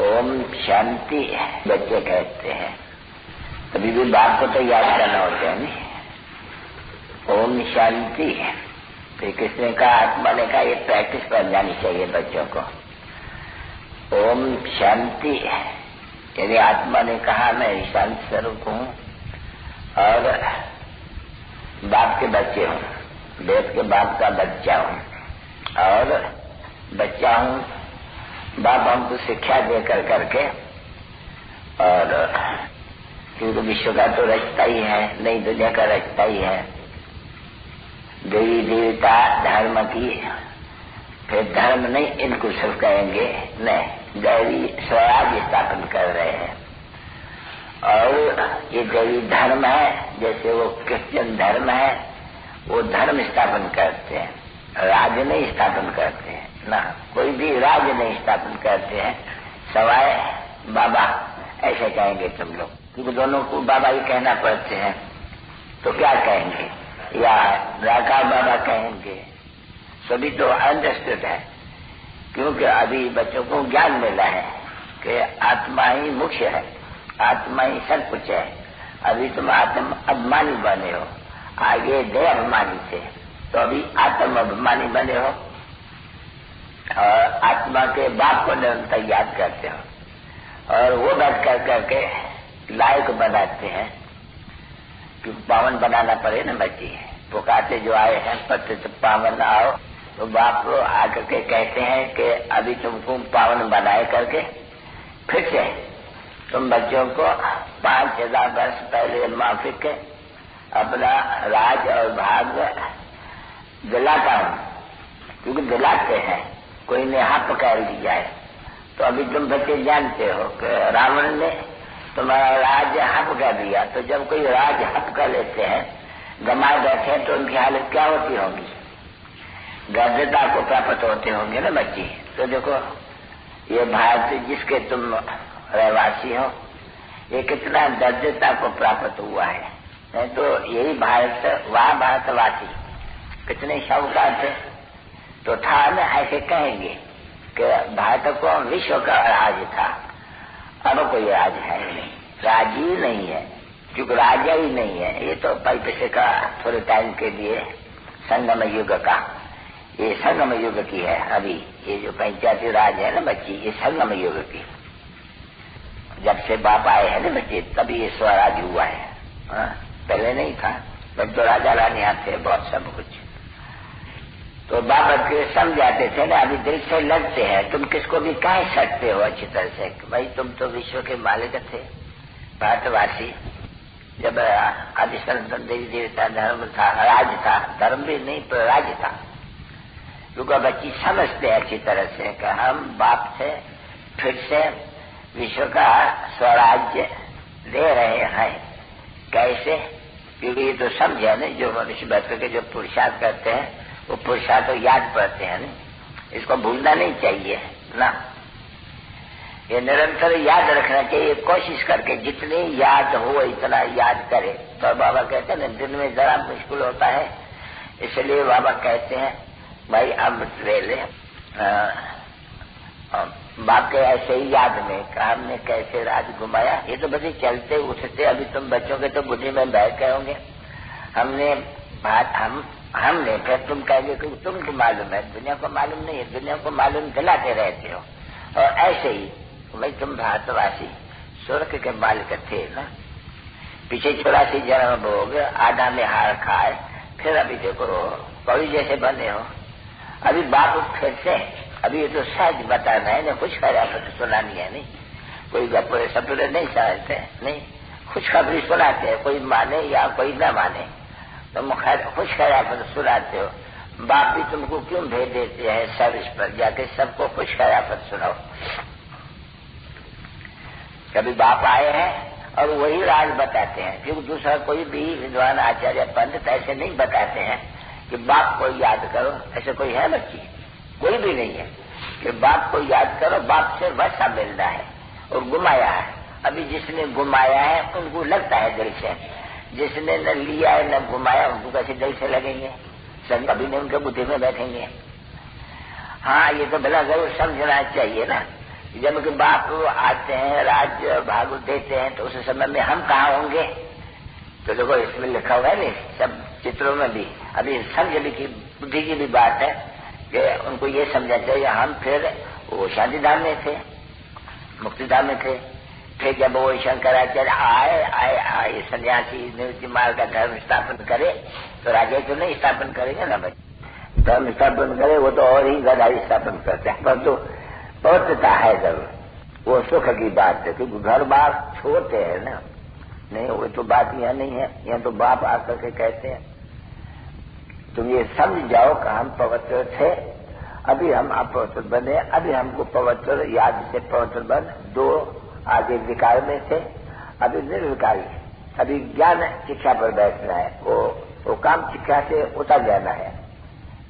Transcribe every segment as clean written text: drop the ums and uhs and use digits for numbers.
ओम शांति बच्चे कहते हैं। कभी भी बाप को तो याद करना होता है नहीं। ओम शांति। फिर किसने कहा, आत्मा ने कहा, ये प्रैक्टिस कर जानी चाहिए बच्चों को। ओम शांति यदि आत्मा ने कहा मैं शांत स्वरूप हूँ और बाप के बच्चे हूँ, वेद के बाप का बच्चा हूँ और बच्चा हूँ, बाप हमको शिक्षा दे करके और क्योंकि विश्व का तो रचता ही है, नई दुनिया का रचता ही है। देवी देवता धर्म की, फिर धर्म नहीं इनको सब कहेंगे, नहीं, दैवी स्वराज स्थापन कर रहे हैं। और ये दैवी धर्म है, जैसे वो क्रिश्चियन धर्म है, वो धर्म स्थापन करते हैं, राज नहीं स्थापन करते हैं ना, कोई भी राज नहीं स्थापन करते हैं सवाए बाबा, ऐसे कहेंगे तुम लोग, क्योंकि दोनों को बाबा ही कहना पड़ते हैं। तो क्या कहेंगे, या राका बाबा कहेंगे, सभी तो अंडरस्टूड है, क्योंकि अभी बच्चों को ज्ञान मिला है कि आत्मा ही मुख्य है, आत्मा ही सब कुछ है। अभी तुम आत्म अभिमानी बने हो, आगे देह अभिमानी थे, तो अभी आत्म अभिमानी बने हो और आत्मा के बाप को निरंतर याद करते हो और वो बैठ कर करके लायक बनाते हैं कि पावन बनाना पड़े ना बच्चे। पुकारते जो आए हैं पत्र तो पावन आओ, तो बाप को आकर के कहते हैं कि अभी तुमको पावन बनाए करके फिर से तुम बच्चों को 5000 वर्ष पहले माफिक अपना राज और भाग दिलाता हूँ, क्योंकि दिलाते हैं, कोई ने हाथ पकड़ लिया है। तो अभी तुम बच्चे जानते हो कि रावण ने तुम्हारा राज हप कर दिया, तो जब कोई राज हप कर लेते हैं, गमाए बैठे, तो उनकी हालत क्या होती होगी, गर्दता को प्राप्त होते होंगे ना बच्चे। तो देखो ये भारत जिसके तुम रहवासी हो, ये कितना दर्जता को प्राप्त हुआ है, नहीं तो यही भारत, वह भारतवासी कितने शाहूकार थे, तो था ना, ऐसे कहेंगे कि भारत को विश्व का राज था, अब कोई राज है नहीं, राज ही नहीं है, क्योंकि राजा ही नहीं है। ये तो पल पैसे का थोड़े टाइम के लिए संगम युग का, ये संगम युग की है। अभी ये जो पंचायती राज है ना बच्ची, ये संगम युग की, जब से बाप आए हैं ना बच्चे, तभी ये स्वराज हुआ है। पहले नहीं था, तब तो राजा रानी आते बहुत सब कुछ। तो बाबा के समझाते थे ना, अभी दिल से लगते हैं, तुम किसको भी कह सकते हो अच्छी तरह से, भाई तुम तो विश्व के मालिक थे, भारतवासी। जब आदि सनातन देवी देवता धर्म था, राज था, धर्म भी नहीं पर राज था, क्योंकि बच्ची समझते हैं अच्छी तरह से कि हम बाप से फिर से विश्व का स्वराज्य दे रहे हैं। कैसे, क्योंकि ये तो समझे न, जो मनुष्य बैठ के जो पुरुषार्थ करते हैं वो पुरुषार्थ तो याद पड़ते हैं ना, इसको भूलना नहीं चाहिए ना, ये निरंतर याद रखना चाहिए, कोशिश करके जितनी याद हो इतना याद करे। तो बाबा कहते हैं ना, दिन में जरा मुश्किल होता है, इसलिए बाबा कहते हैं भाई अमृत ले ले। बाप के ऐसे ही याद में हमने कैसे राज घुमाया, ये तो बच्चे चलते उठते, अभी तुम बच्चों के तो बुद्धि में बैठ गए होंगे, हमने बात हमने, फिर तुम कहेंगे कि तुमको मालूम है, दुनिया को मालूम नहीं है, दुनिया को मालूम दिलाते रहते हो। और ऐसे ही भाई तुम भारतवासी स्वर्ग के मालिक थे ना, पीछे 84 जन्म भोग, आधा में हार खाए, फिर अभी देखो कवि जैसे बने हो। अभी बाप फिर से, अभी ये तो सहज बताना है ना, कुछ खबरें सुनानी है, नहीं कोई गप्पे सपरे नहीं समझते, नहीं खुश खबरी सुनाते हैं, कोई माने या कोई न माने, तुम खुश खबरें सुनाते हो। बाप भी तुमको क्यों भेज देते हैं सर्विस पर, जाके सबको खुश खबरें सुनाओ। कभी बाप आए हैं और वही राज बताते हैं, क्योंकि दूसरा कोई भी विद्वान आचार्य पंडित ऐसे नहीं बताते हैं कि बाप को याद करो, ऐसे कोई है बच्ची, कोई भी नहीं है कि बाप को याद करो, बाप से वैसा मिलना है और घुमाया है। अभी जिसने घुमाया है उनको लगता है दिल से, जिसने न लिया है न घुमाया उनको कैसे दिल से लगेंगे, सब कभी नहीं उनके बुद्धि में बैठेंगे। हाँ, ये तो भला जरूर समझना चाहिए ना, जब के बाप आते हैं, राज्य भाग देते हैं, तो उस समय में हम कहाँ होंगे? तो देखो इसमें लिखा हुआ है नहीं, सब चित्रों में भी। अभी समझ की बुद्धि की भी बात है कि उनको ये समझा चाहिए हम फिर वो शांतिधाम में थे, मुक्तिधाम में थे। फिर जब वो शंकराचार्य आए सन्यासी निवृत्ति मार्ग का धर्म स्थापन करे, तो राजा तो नहीं स्थापन करेंगे ना भाई। धर्म स्थापन करे वो तो और ही गधा स्थापन करते हैं, पर तो पवित्रता है जरूर, वो सुख की बात है। क्योंकि घर बार छोड़ते हैं ना, नहीं वो तो बात यहाँ नहीं है। यहाँ तो बाप आकर के कहते हैं तुम ये समझ जाओ कि हम पवित्र थे, अभी हम अपवित्र बने, अभी हमको पवित्र याद से पवित्र बन दो। आगे विकार में थे, अभी निर्विकारी, अभी ज्ञान शिक्षा पर बैठना है। वो काम शिक्षा से उतर जाना है।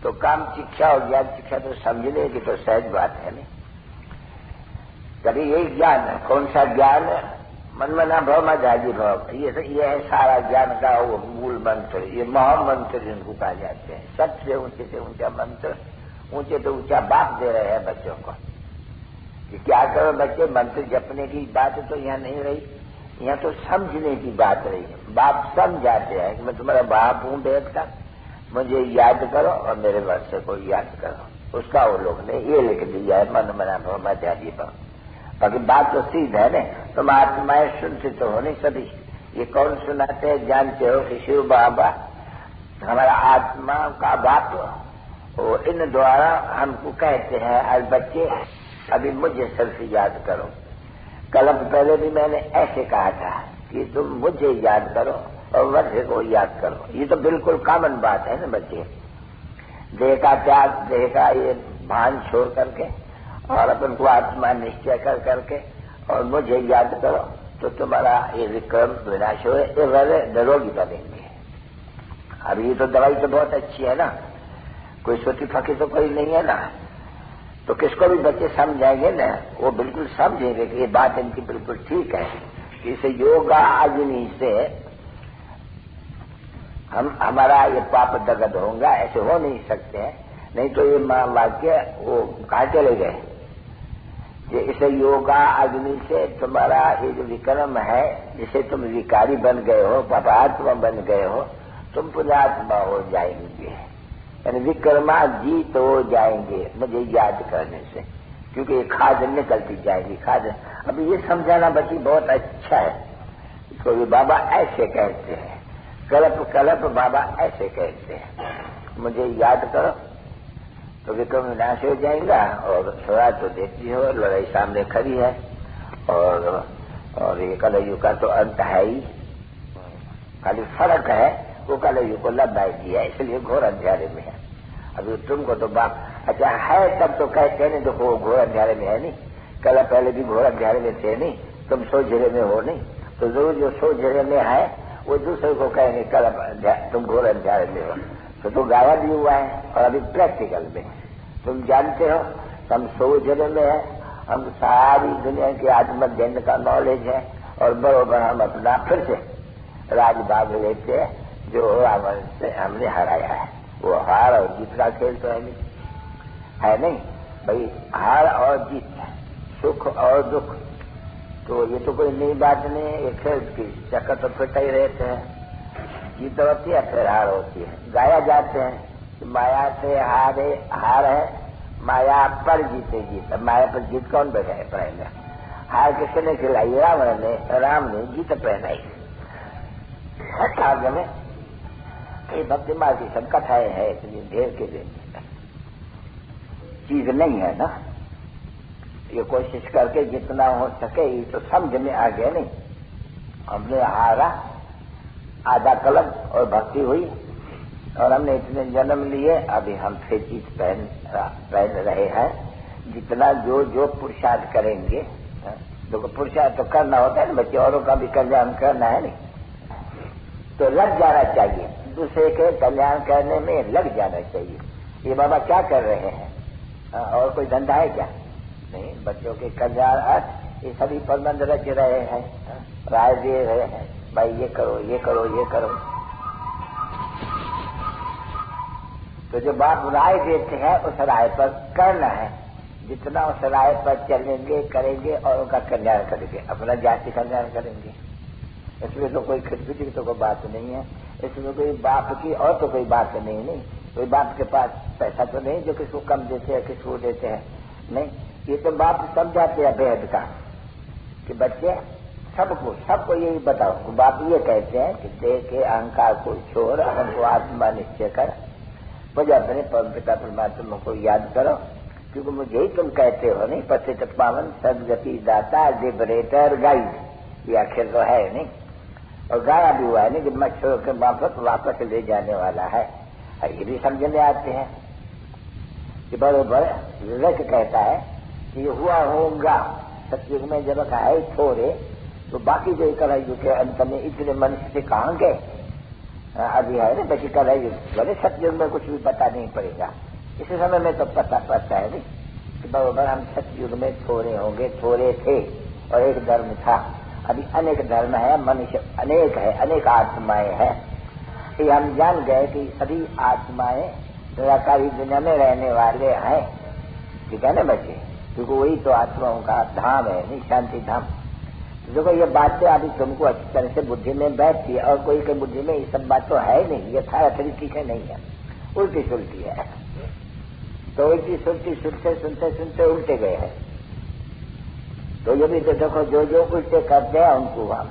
तो काम शिक्षा और ज्ञान शिक्षा तो समझने की तो सहज बात है नहीं। कभी यही ज्ञान है, कौन सा ज्ञान? मनमना भव मजाजी भव, ये है सारा ज्ञान का वो मूल मंत्र। ये महामंत्र जिनको कहा जाते हैं, सबसे ऊंचे से ऊंचा मंत्र, ऊंचे तो ऊंचा बाप दे रहे हैं बच्चों को कि क्या करो बच्चे। मंत्र जपने की बात तो यहाँ नहीं रही, यहाँ तो समझने की बात रही है। बाप समझाते हैं कि मैं तुम्हारा बाप हूं वेद का, मुझे याद करो और मेरे वर्ष को याद करो। उसका वो लोग ने ये लिख दिया है मन मना भव मजाजी भव। बाकी बात तो सीधा है ना। तुम आत्माएं सुनते तो हो नहीं सभी। ये कौन सुनाते हैं? जानते हो कि शिव बाबा हमारा आत्मा का बाप, वो इन द्वारा हमको कहते हैं आज बच्चे अभी मुझे सिर्फ याद करो। कल पहले भी मैंने ऐसे कहा था कि तुम मुझे याद करो और वर्ष को याद करो। ये तो बिल्कुल कॉमन बात है ना बच्चे। देह का त्याग, देह का ये भान छोड़ करके और अपन को आत्मा निश्चय कर करके और मुझे याद करो, तो तुम्हारा ये विक्रम विनाश हो, ये वाले निरोगी बनेंगे। अब ये तो दवाई तो बहुत अच्छी है ना, कोई सोती फकी तो कोई नहीं है ना। तो किसको भी बच्चे समझाएंगे ना, वो बिल्कुल समझेंगे कि ये बात इनकी बिल्कुल ठीक है। कि इसे योगा अग्नि से हमारा ये पाप दगद होगा, ऐसे हो नहीं सकते हैं। नहीं तो ये वाक्य वो कहा चले गए कि इसे योगा अग्नि से तुम्हारा ये जो विक्रम है, जिसे तुम विकारी बन गए हो, पापात्मा बन गए हो, तुम पुण्यात्मा हो जाएंगे, यानी विक्रमा जीत हो जाएंगे मुझे याद करने से। क्योंकि ये खाद निकलती जाएगी खाद। अभी ये समझाना बच्ची बहुत अच्छा है। इसको भी बाबा ऐसे कहते हैं, कल्प कल्प बाबा ऐसे कहते हैं, मुझे याद करो तो विक्रम विनाश हो जाएगा। और थोड़ा तो देखती हो लड़ाई सामने खड़ी है, और ये कलयुग का तो अंत है ही। खाली फर्क है वो कलयुग को लंबाई दिया, इसलिए घोर अंधेरे में है। अभी तुमको तो बाप अच्छा है तब तो कहते नहीं, तो घोर अंधेरे में है नहीं। कल पहले भी घोर अंधेरे में थे नहीं, तुम सोझरे में हो नहीं। तो जरूर जो सोझरे में है वो दूसरे को कहेंगे कल तुम घोर अंधेरे में हो। तो गाया भी हुआ है। और अभी प्रैक्टिकल में तुम जानते हो हम सोझरे में है, हम सारी दुनिया के आत्मज्ञान का नॉलेज है, और बरोबर हम अपना फिर से राजभाग लेते हैं जो रावण से हमने हराया है। वो हार और जीत का खेल तो है नहीं भाई। हार और जीत, सुख और दुख, तो ये तो कोई नई बात नहीं है। ये खेल की चक्कर तो फिरता ही रहते हैं। जीत होती है फिर हार होती है। गाया जाते हैं कि माया से हार है, माया पर जीते जीत। माया पर जीत कौन बैठा पहले? हार किसने खिलाई? रावण ने, राम ने जीत पहनाई। आगे में ये भक्ति मार्ग की सब कथाएं है, इतनी ढेर के दिन चीज नहीं है ना। ये कोशिश करके जितना हो सके ये तो समझ में आ गया नहीं। हमने हारा आधा कलम और भक्ति हुई, और हमने इतने जन्म लिए, अभी हम फिर जीत पहन रहे हैं। जितना जो जो पुरुषार्थ करेंगे, देखो पुरुषार्थ तो करना होता है ना बच्चे, औरों का भी कल्याण करना है नहीं, तो लग जाना चाहिए। दूसरे के कल्याण करने में लग जाना चाहिए। ये बाबा क्या कर रहे हैं? और कोई धंधा है क्या? नहीं, बच्चों के कल्याण अर्थ ये सभी प्रबंध रच रहे हैं, राय दे रहे हैं, भाई ये करो ये करो ये करो। तो जो बाप राय देते हैं उस राय पर करना है। जितना उस राय पर चलेंगे करेंगे और उनका कल्याण करेंगे, अपना जाति कल्याण करेंगे। इसमें तो कोई खिटपिटी तो कोई बात नहीं है, इसमें कोई बाप की और तो कोई बात नहीं। कोई बाप के पास पैसा तो नहीं जो किसको कम देते हैं किसको देते हैं, नहीं। ये तो बाप समझाते हैं भेद का कि बच्चे सबको यही बताओ। बाप ये कहते हैं कि देह के अहंकार को छोड़ अपन को आत्मा निश्चय कर, मुझे अपने परम पिता परमात्मा को याद करो, क्योंकि मुझे ही तुम कहते हो नहीं, पतित पावन सदगति दाता लिबरेटर गाइड, ये आखिर तो है नहीं। और गाया भी हुआ है नहीं कि मच्छरों के वापस ले जाने वाला है। ये भी समझने आते हैं कि बरोबर विवेक कहता है कि ये हुआ होगा सतयुग में जब है थोड़े, तो बाकी जो कलयुग के अंत में इतने मनुष्य से कहाँ गए, अभी है ना बाकी कलयुग बोले सतयुग में कुछ भी पता नहीं पड़ेगा। इस समय में तो पता पड़ता है नहीं कि बरोबर हम सतयुग में थोड़े होंगे, थोड़े थे और एक धर्म था। अभी अनेक धर्म है, मनुष्य अनेक है, अनेक आत्माएं हैं। ये हम जान गए कि सभी आत्माएं निराकारी दुनिया में रहने वाले हैं, ठीक है ना बच्चे, क्योंकि वही तो आत्माओं का धाम है नहीं, शांति धाम। देखो ये बातें अभी तुमको अच्छी तरह से बुद्धि में बैठती है, और कोई के बुद्धि में ये सब बात तो है नहीं, ये था ठीक है नहीं है, उल्टी सुलटी है। तो उल्टी सुलटी सुनते सुनते सुनते उल्टे गए हैं। तो ये भी तो देखो जो उल्टे करते हैं उनको हम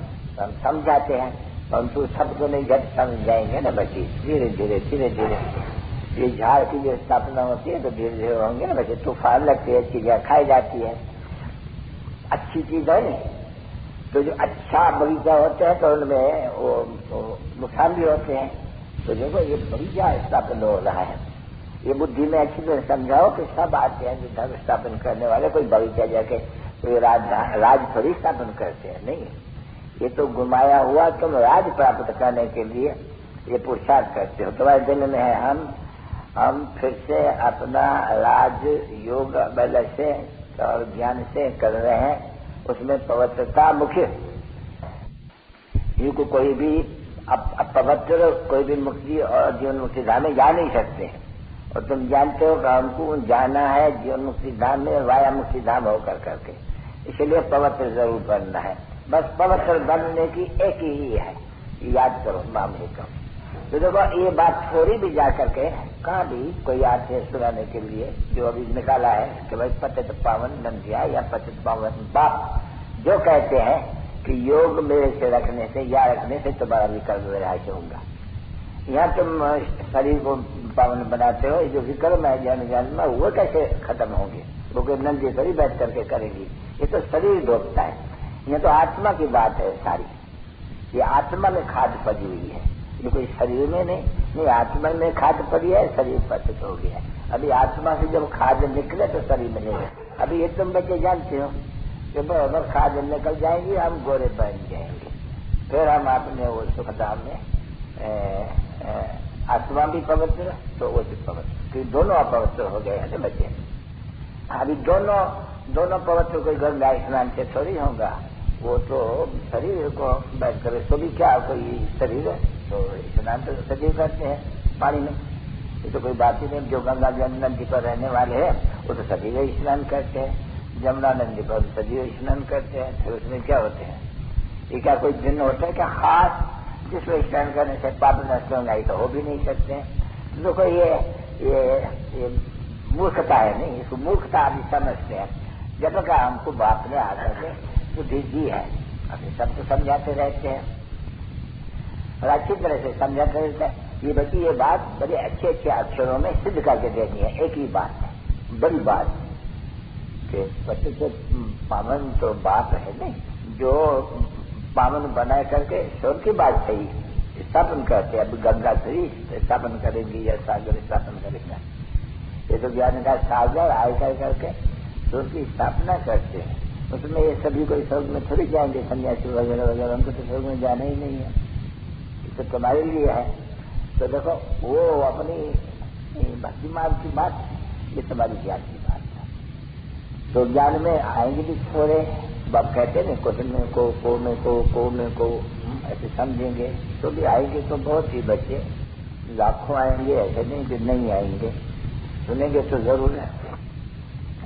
समझाते हैं, परंतु सबको नहीं झट समझ जाएंगे ना बच्चे, धीरे धीरे ये झाड़ की जो स्थापना होती है तो धीरे धीरे होंगे ना बच्चे। तूफान लगती है, चीजें खाई जाती है, अच्छी चीज है नहीं। तो जो अच्छा बगीचा होते हैं तो उनमें वो नुकसान भी होते हैं। तो देखो ये बगीचा स्थापन हो रहा है, ये बुद्धि में अच्छी तरह समझाओ कि सब आते हैं जो धर्म स्थापन करने वाले, कोई बगीचा जाके कोई राज थोड़ी स्थापन करते हैं, नहीं। ये तो घुमाया हुआ तुम राज प्राप्त करने के लिए ये पुरुषार्थ करते हो। तुम्हारे दिल में है हम फिर से अपना राज योग बल से और ज्ञान से कर रहे हैं, उसमें पवित्रता मुख्य। ये को कोई भी अपवित्र कोई भी मुक्ति और जीवन मुक्ति धाम में जा नहीं सकते हैं। और तुम जानते हो कि हमको जाना है जीवन मुक्ति धाम में, वाया मुक्ति धाम होकर करके, इसलिए पवित्र जरूर बनना है। बस पवित्र बनने की एक ही है, याद करो मामले को। तो देखो ये बात थोड़ी भी जा करके कहाँ भी कोई आते हैं सुनाने के लिए, जो अभी निकाला है कि भाई पतित पावन नंदिया या पतित पावन बाप जो कहते हैं कि योग मेरे से रखने से या रखने से तुम्हारा विकल्प विराज होगा। यहाँ तुम शरीर को पावन बनाते हो, जो विकल्प है जन्म में वो कैसे खत्म होंगे, वो कोई नंदी थोड़ी बैठ करके करेगी, ये तो शरीर ढोकता है। ये तो आत्मा की बात है सारी, ये आत्मा में खाद पड़ी हुई है, ये कोई शरीर में नहीं आत्मा में खाद पड़ी है, शरीर पतित हो गया है। अभी आत्मा से जब खाद निकले तो शरीर में नहीं। अभी ये तुम बच्चे जानते हो कि बराबर खाद निकल जाएंगी, हम गोरे बन जाएंगे, फिर हम अपने वो सुखधाम में आत्मा भी पवित्र तो वो भी पवित्र, कि दोनों अपवित्र हो गए हैं बच्चे। अभी दोनों पवित्र कोई गंगा स्नान से थोड़ी होगा, वो तो शरीर को बैठ कर तो भी क्या कोई शरीर है, तो स्नान तो सजीव करते हैं पानी में, ये तो कोई बात ही नहीं। जो गंगा नदी पर रहने वाले हैं वो तो सजीव स्नान करते हैं, जमुना नदी पर सजीव स्नान करते हैं, फिर उसमें क्या होते हैं, ये क्या कोई दिन होता है क्या खास जिसमें स्नान करने से पाप नष्ट होगा, तो हो भी नहीं सकते हैं। देखो ये मूर्खता है नहीं, इसको मूर्खता अभी समझते हैं। जब तक हमको बाप ने आकर के बुद्धि दी है, अभी सबको समझाते रहते हैं और अच्छी तरह से समझाते रहते हैं। ये बच्ची ये बात बड़े अच्छे अच्छे अक्षरों में सिद्ध करके देनी है। एक ही बात है, बड़ी बात कि बच्चे से पावन तो बाप है नहीं, जो पावन बनाए करके स्वर्ग की बात सही स्थापन करते हैं। अब गंगा थोड़ी स्थापन करेंगी या सागर स्थापन करेंगे, ये तो ज्ञान का सागर आय करके स्वर्ग की स्थापना करते हैं। उसमें ये सभी कोई स्वर्ग में थोड़ी जाएंगे, सन्यासी वगैरह वगैरह, उनको तो स्वर्ग में जाना ही नहीं है, ये तो तुम्हारे लिए है। तो देखो वो अपनी भक्ति मार्ग की बात, ये तुम्हारी ज्ञान की बात है। तो ज्ञान में आएंगे भी थोड़े, बाप कहते हैं कुछ में को ऐसे समझेंगे तो भी आएंगे तो बहुत ही बच्चे, लाखों आएंगे, ऐसे नहीं कि नहीं आएंगे, सुनेंगे तो जरूर है।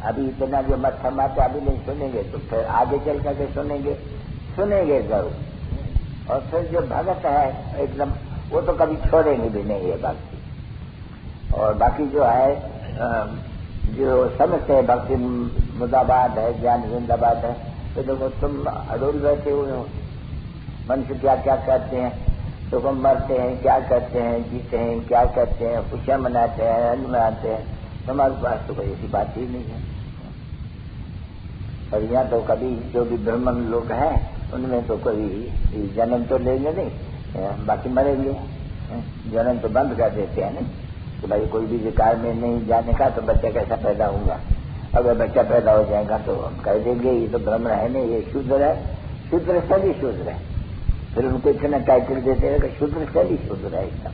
अभी इतना जो मत समाते अभी नहीं सुनेंगे तो फिर आगे चल करके सुनेंगे जरूर। और फिर जो भगत है एकदम वो तो कभी छोड़ेंगे भी नहीं ये भक्ति। और बाकी जो है जो समझते हैं भक्ति मुर्दाबाद है, ज्ञान जिंदाबाद है, तो देखो तुम अड़ोल बैठे हुए हो। मनुष्य क्या क्या करते हैं, तो हम मरते हैं, क्या करते हैं, जीते हैं, क्या करते हैं, खुशियां मनाते हैं, अन्न मनाते हैं, हमारे पास तो कोई ऐसी बात ही नहीं है। और यहाँ तो कभी जो भी ब्राह्मण लोग हैं उनमें तो कोई जन्म तो लेंगे नहीं, बाकी मरेंगे। जन्म तो बंद कर देते हैं नहीं, तो भाई कोई भी विकार में नहीं जाने का तो बच्चा कैसा पैदा होगा। अगर बच्चा पैदा हो जाएगा तो हम कह देंगे ये तो ब्राह्मण है नहीं, ये शूद्र है, शूद्र सभी शूद्र है। फिर उनको इतना टाइटल देते हैं कि शूद्र सभी शूद्र है एकदम।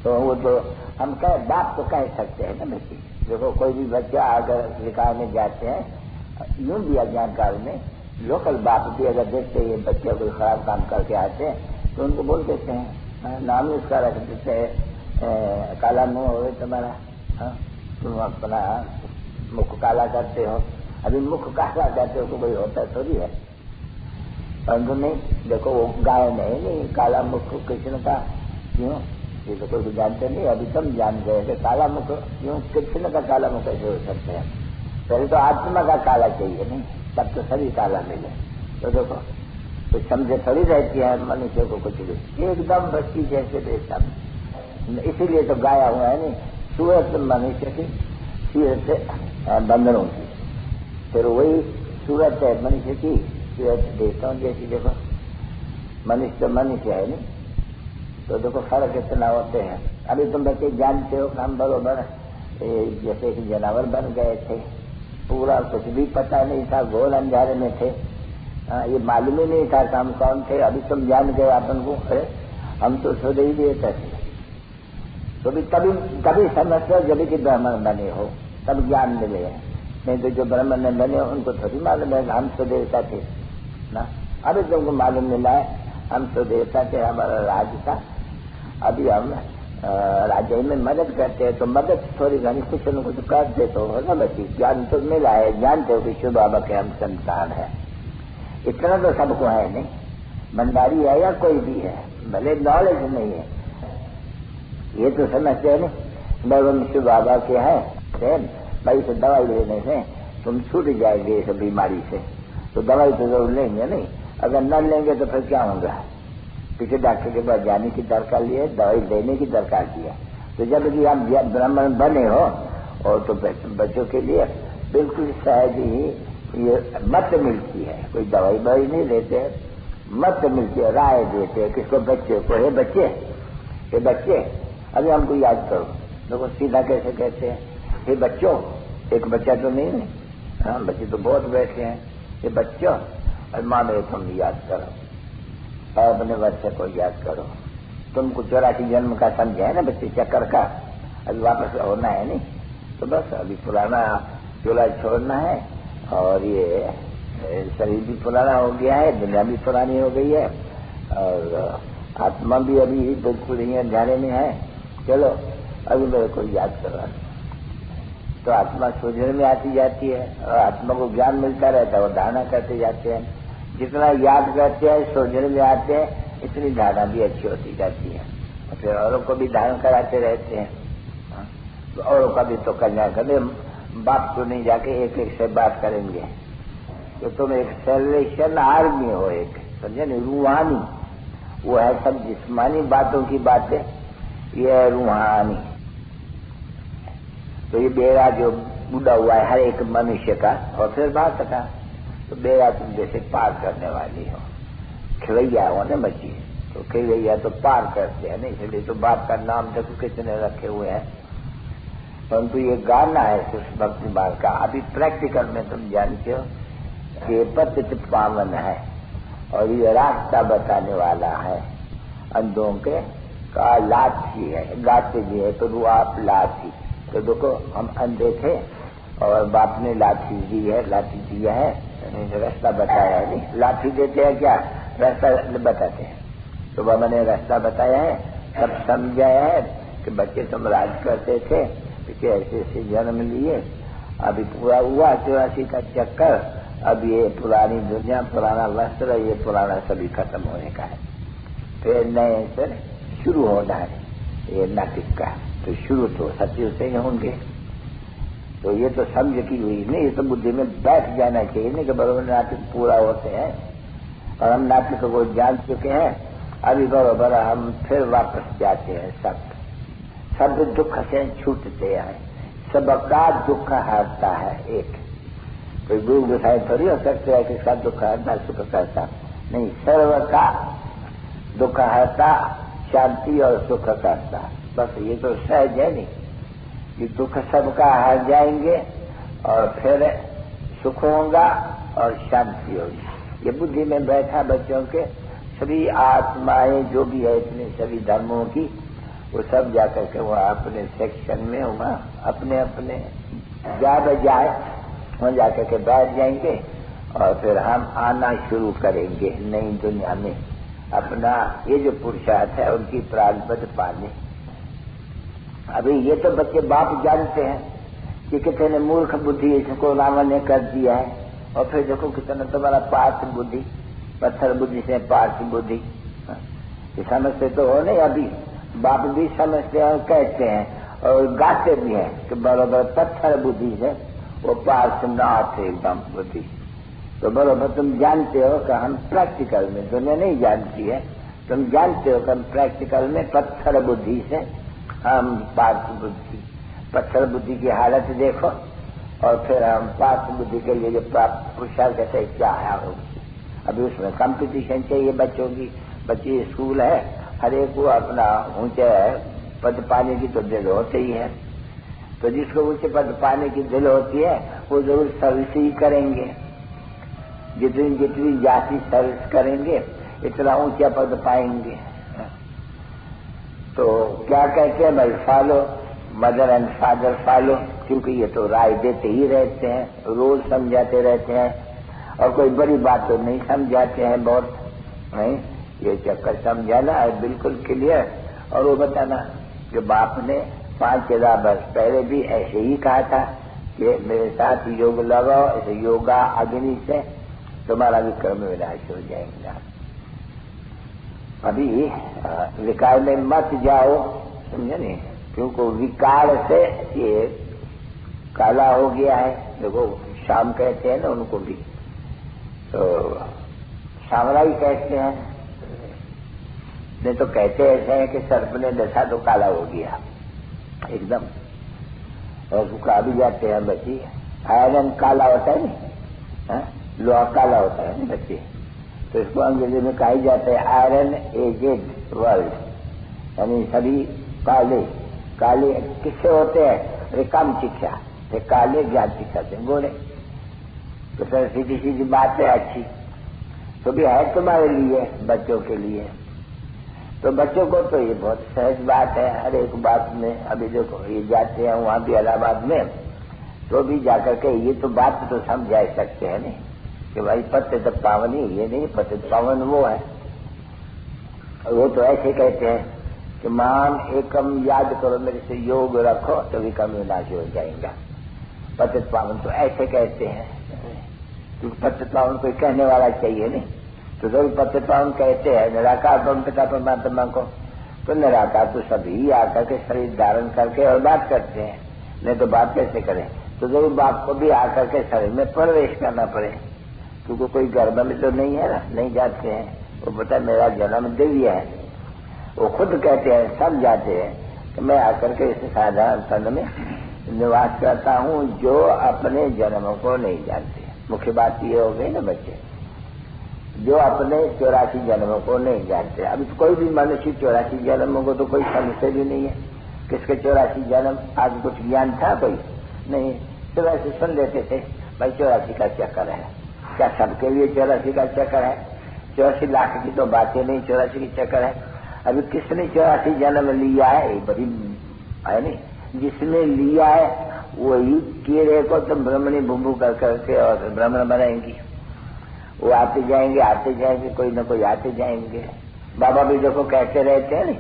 तो वो तो हम बाप तो कह सकते हैं ना बच्चे। देखो कोई भी बच्चा अगर विकार में जाते हैं यूं भी अज्ञान काल में लोकल बाप भी अगर देखते ये बच्चे कोई खराब काम करके आते हैं तो उनको बोल देते हैं, नाम उसका रख देते हैं, काला मुंह हो तुम्हारा, तुम अपना मुख काला करते हो। अभी मुख काला करते हो तो कोई होता थोड़ी है, परंतु नहीं देखो वो गाय नहीं काला मुख कृष्ण का क्यों, ये तो कोई जानते नहीं। अभी तुम जान गए कि काला मुख क्यों, कृष्ण का काला मुख कैसे हो सकते हैं। पहले तो आत्मा का काला चाहिए नहीं, तब तो सभी काला मिले। तो देखो कुछ समझे थोड़ी रहती है मनुष्य को कुछ भी, एकदम बच्ची जैसे बेसम। इसीलिए तो गाया हुआ है नहीं, सूरत मनुष्य की सूरत से बंदरों की, फिर वही सूरत है मनुष्य की सूरत देता हूँ जैसी। देखो मनुष्य तो मनुष्य है नहीं, तो देखो फर्क इतना होते हैं। अभी तुम बच्चे जानते हो काम बरोबर जैसे कि जानवर बन गए थे, पूरा कुछ भी पता नहीं था, घोर अंधारे में थे, ये मालूम ही नहीं था काम कौन थे। अभी तुम जान गए अपन को, अरे हम तो सोच ही दिए थे। तो भी कभी समझते जब कि ब्राह्मण बने हो तब ज्ञान मिले हैं, नहीं तो जो ब्राह्मण ने बने उनको थोड़ी मालूम है हम तो देवता थे ना। अभी तुमको मालूम मिला है हम तो देवता थे, हमारा राज था। अभी हम राज्य में मदद करते हैं तो मदद थोड़ी घनी कुछ न कुछ करते तो हो ना बच्ची। ज्ञान तो मिला है, जानते हो कि शिव बाबा के हम संतान है, इतना तो सबको है नहीं। भंडारी है या कोई भी है, भले नॉलेज नहीं है ये तो समझते हैं नहीं। भगवान शिव बाबा के हैं भाई से दवाई लेने से तुम छूट जाएंगे इस बीमारी से, तो दवाई तो जरूर लेंगे नहीं। अगर न लेंगे तो फिर क्या होगा, पीछे डॉक्टर के पास जाने की दरकार ली है, दवाई लेने की दरकार की है। तो जब कि आप ब्राह्मण बने हो और तो बच्चों के लिए बिल्कुल सहज ही ये मत मिलती है, कोई दवाई बवाई नहीं लेते, मत मिलती है, राय देते हैं किसको, बच्चे को। हे बच्चे अभी हमको याद करो, देखो सीधा कैसे कहते हैं, हे बच्चों, एक बच्चा तो नहीं है, हाँ बच्चे तो बहुत बैठे हैं, ये बच्चों और माँ मेरे तुम याद करो और अपने बच्चे को याद करो। तुमको 84 जन्म का समझे है ना बच्चे, चक्कर का अभी वापस होना है नहीं, तो बस अभी पुराना चोला छोड़ना है और ये शरीर भी पुराना हो गया है, दुनिया भी पुरानी हो गई है और आत्मा भी अभी बिल्कुल ही अंधारे में है। चलो अभी मेरे को याद करो, तो आत्मा सूझने में आती जाती है और आत्मा को ज्ञान मिलता रहता है, वो धारणा करते जाते हैं। जितना याद करते हैं सोचने में आते हैं इतनी धारणा भी अच्छी होती जाती है, और फिर औरों को भी धारण कराते रहते हैं। तो औरों का भी तो करना करे, बाप तो नहीं जाके एक एक से बात करेंगे, तो तुम एक सेलेशन आर्मी हो, एक समझे नहीं, रूहानी। वो है सब जिस्मानी बातों की बातें, ये है रूहानी। तो ये बेड़ा जो बूढ़ा हुआ है हर एक मनुष्य का, और फिर बात का तो बेड़ा तुम जैसे पार करने वाली हो, खिलैया हो ना बच्ची, तो खिलैया तो पार करते हैं ना, इसलिए तो बाप का नाम देखो कितने रखे हुए हैं। परंतु ये गाना है कृष्ण भक्ति मार्ग का, अभी प्रैक्टिकल में तुम जानते हो कि पतित पावन है और ये रास्ता बताने वाला है। अंधों के का लाठी है, गाते जी है तो आप लाठी, तो देखो हम अंधे थे और बाप ने लाठी दी है, लाठी दिया है, रास्ता बताया है नहीं। लाठी देते हैं क्या, रास्ता बताते हैं। तो बाबा ने रास्ता बताया है, तब समझाया है कि बच्चे तुम राज करते थे, पीछे ऐसे ऐसे जन्म लिए अभी पूरा हुआ 84 का चक्कर। अब ये पुरानी दुनिया, पुराना वस्त्र, ये पुराना सभी खत्म होने का है। फिर नए से शुरू होना है ये नाटक का। तो शुरू तो सत्य से ही होंगे। तो ये तो समझ की हुई नहीं, ये तो बुद्धि में बैठ जाना चाहिए नहीं कि बराबर नाटक पूरा होते हैं और हम नाटक को जान चुके हैं। अभी बराबर हम फिर वापस जाते हैं। सब दुख से छूटते हैं। सबका दुख हरता है एक। कोई गुरु गुसाई थोड़ी हो सकते है कि इसका दुख हरता सुख करता नहीं। सर्व का दुख हरता, शांति और सुख करता। बस ये तो सहज है नहीं कि दुख सबका हर जाएंगे और फिर सुख होगा और शांति होगी। ये बुद्धि में बैठा बच्चों के सभी आत्माएं जो भी है इतने सभी धर्मों की, वो सब जाकर के वहाँ अपने सेक्शन में वहाँ अपने अपने जा बजाए वहाँ जाकर के बैठ जाएंगे और फिर हम आना शुरू करेंगे नई दुनिया में। अपना ये जो पुरुषार्थ है उनकी प्रारब्ध पाने। अभी ये तो बच्चे बाप जानते हैं कि कितने मूर्ख बुद्धि इसको रावण ने कर दिया है। और फिर देखो कितना तुम्हारा पार्थ बुद्धि, पत्थर बुद्धि से पार्थ बुद्धि। समझते तो हो नहीं। अभी बाप भी समझते हैं और कहते हैं और गाते भी हैं कि बराबर पत्थर बुद्धि से वो पार्श्वनाथ एकदम बुद्धि। तो बराबर तुम जानते हो कि हम प्रैक्टिकल में, दुनिया नहीं जानती है, तुम जानते हो कि हम प्रैक्टिकल में पत्थर बुद्धि से हम पार्थ बुद्धि, पत्थर बुद्धि की हालत देखो और फिर हम पार्थ बुद्धि के लिए जो पुरुषार्थ कहते क्या है होगी। अभी उसमें कंपटीशन चाहिए बच्चों की। बच्चे स्कूल है, हर एक को अपना ऊंचे पद पाने की तो दिल होते ही है। तो जिसको ऊंचे पद पाने की दिल होती है वो जरूर सर्विस ही करेंगे। जितनी जितनी जाति सर्विस करेंगे इतना ऊंचा पद पाएंगे। तो क्या कहते हैं भाई, follow mother and father follow, क्योंकि ये तो राय देते ही रहते हैं, रोज समझाते रहते हैं और कोई बड़ी बात तो नहीं समझाते हैं बहुत नहीं। ये चक्कर समझाना है बिल्कुल क्लियर। और वो बताना कि बाप ने 5,000 वर्ष पहले भी ऐसे ही कहा था कि मेरे साथ योग लगाओ, ऐसे योगा अग्नि से तुम्हारा विक्रम विनाश हो जाएगा। अभी विकार में मत जाओ, समझे नहीं, क्योंकि विकार से ये काला हो गया है। देखो शाम कहते हैं ना उनको भी, तो सामराई कहते हैं, नहीं तो कहते ऐसे हैं कि सर्प ने दशा तो काला हो गया एकदम। और सुखा भी जाते हैं बच्चे। आयरन काला होता है नहीं, लोहा काला होता है ना बच्चे, तो इसको अंग्रेजी में कहा जाता है आयरन एजेड वर्ल्ड, यानी सभी काले। काले किससे होते हैं? अरे कम शिक्षा से काले, ज्ञान शिक्षा से गोरे। तो सर सीधी सीधी बात है अच्छी, तो भी है तुम्हारे लिए, बच्चों के लिए। तो बच्चों को तो ये बहुत सहज बात है हर एक बात में। अभी देखो ये जाते हैं वहां भी इलाहाबाद में, तो भी जाकर के ये तो बात तो समझा सकते हैं नहीं कि भाई पतित पावन ही, ये नहीं पतित पावन वो है। वो तो ऐसे कहते हैं कि मान एकम याद करो, मेरे से योग रखो तो विक्रम विनाश हो जाएगा। पतित पावन तो ऐसे कहते हैं, क्योंकि पतित पावन कोई कहने वाला चाहिए नहीं। तो जरूर पतित पावन कहते हैं निराकार ब्रह्म पिता परमात्मा को, तो निराकार तो सभी आकर के शरीर धारण करके और बात करते हैं, नहीं तो बात कैसे करें। तो जरूर बाप को भी आकर के शरीर में प्रवेश करना पड़े, क्योंकि कोई गर्भ में तो नहीं है ना, नहीं जाते हैं। वो पता मेरा जन्म दिव्य है, वो खुद कहते हैं, सब जाते हैं कि मैं आकर के इस साधारण तन में निवास करता हूँ जो अपने जन्म को नहीं जानते। मुख्य बात ये हो गई ना बच्चे, जो अपने 84 जन्मों को नहीं जानते। अभी तो कोई भी मनुष्य 84 जन्मों को तो कोई समझते भी नहीं है। किसके 84 जन्म? आज कुछ ज्ञान था कोई नहीं, तो वैसे सुन लेते थे भाई 84 का चक्कर है। क्या सबके लिए 84 का चक्कर है? 84 लाख की तो बातें नहीं, 84 की चक्कर है। अभी किसने 84 जन्म लिया है? ये बड़ी है नहीं, जिसने लिया है वही कीड़े को तो ब्रह्मणी भूभू कर करके और ब्राह्मण बनाएंगी। वो आते जाएंगे, कोई न कोई आते जाएंगे। बाबा भी देखो कहते रहते हैं नहीं,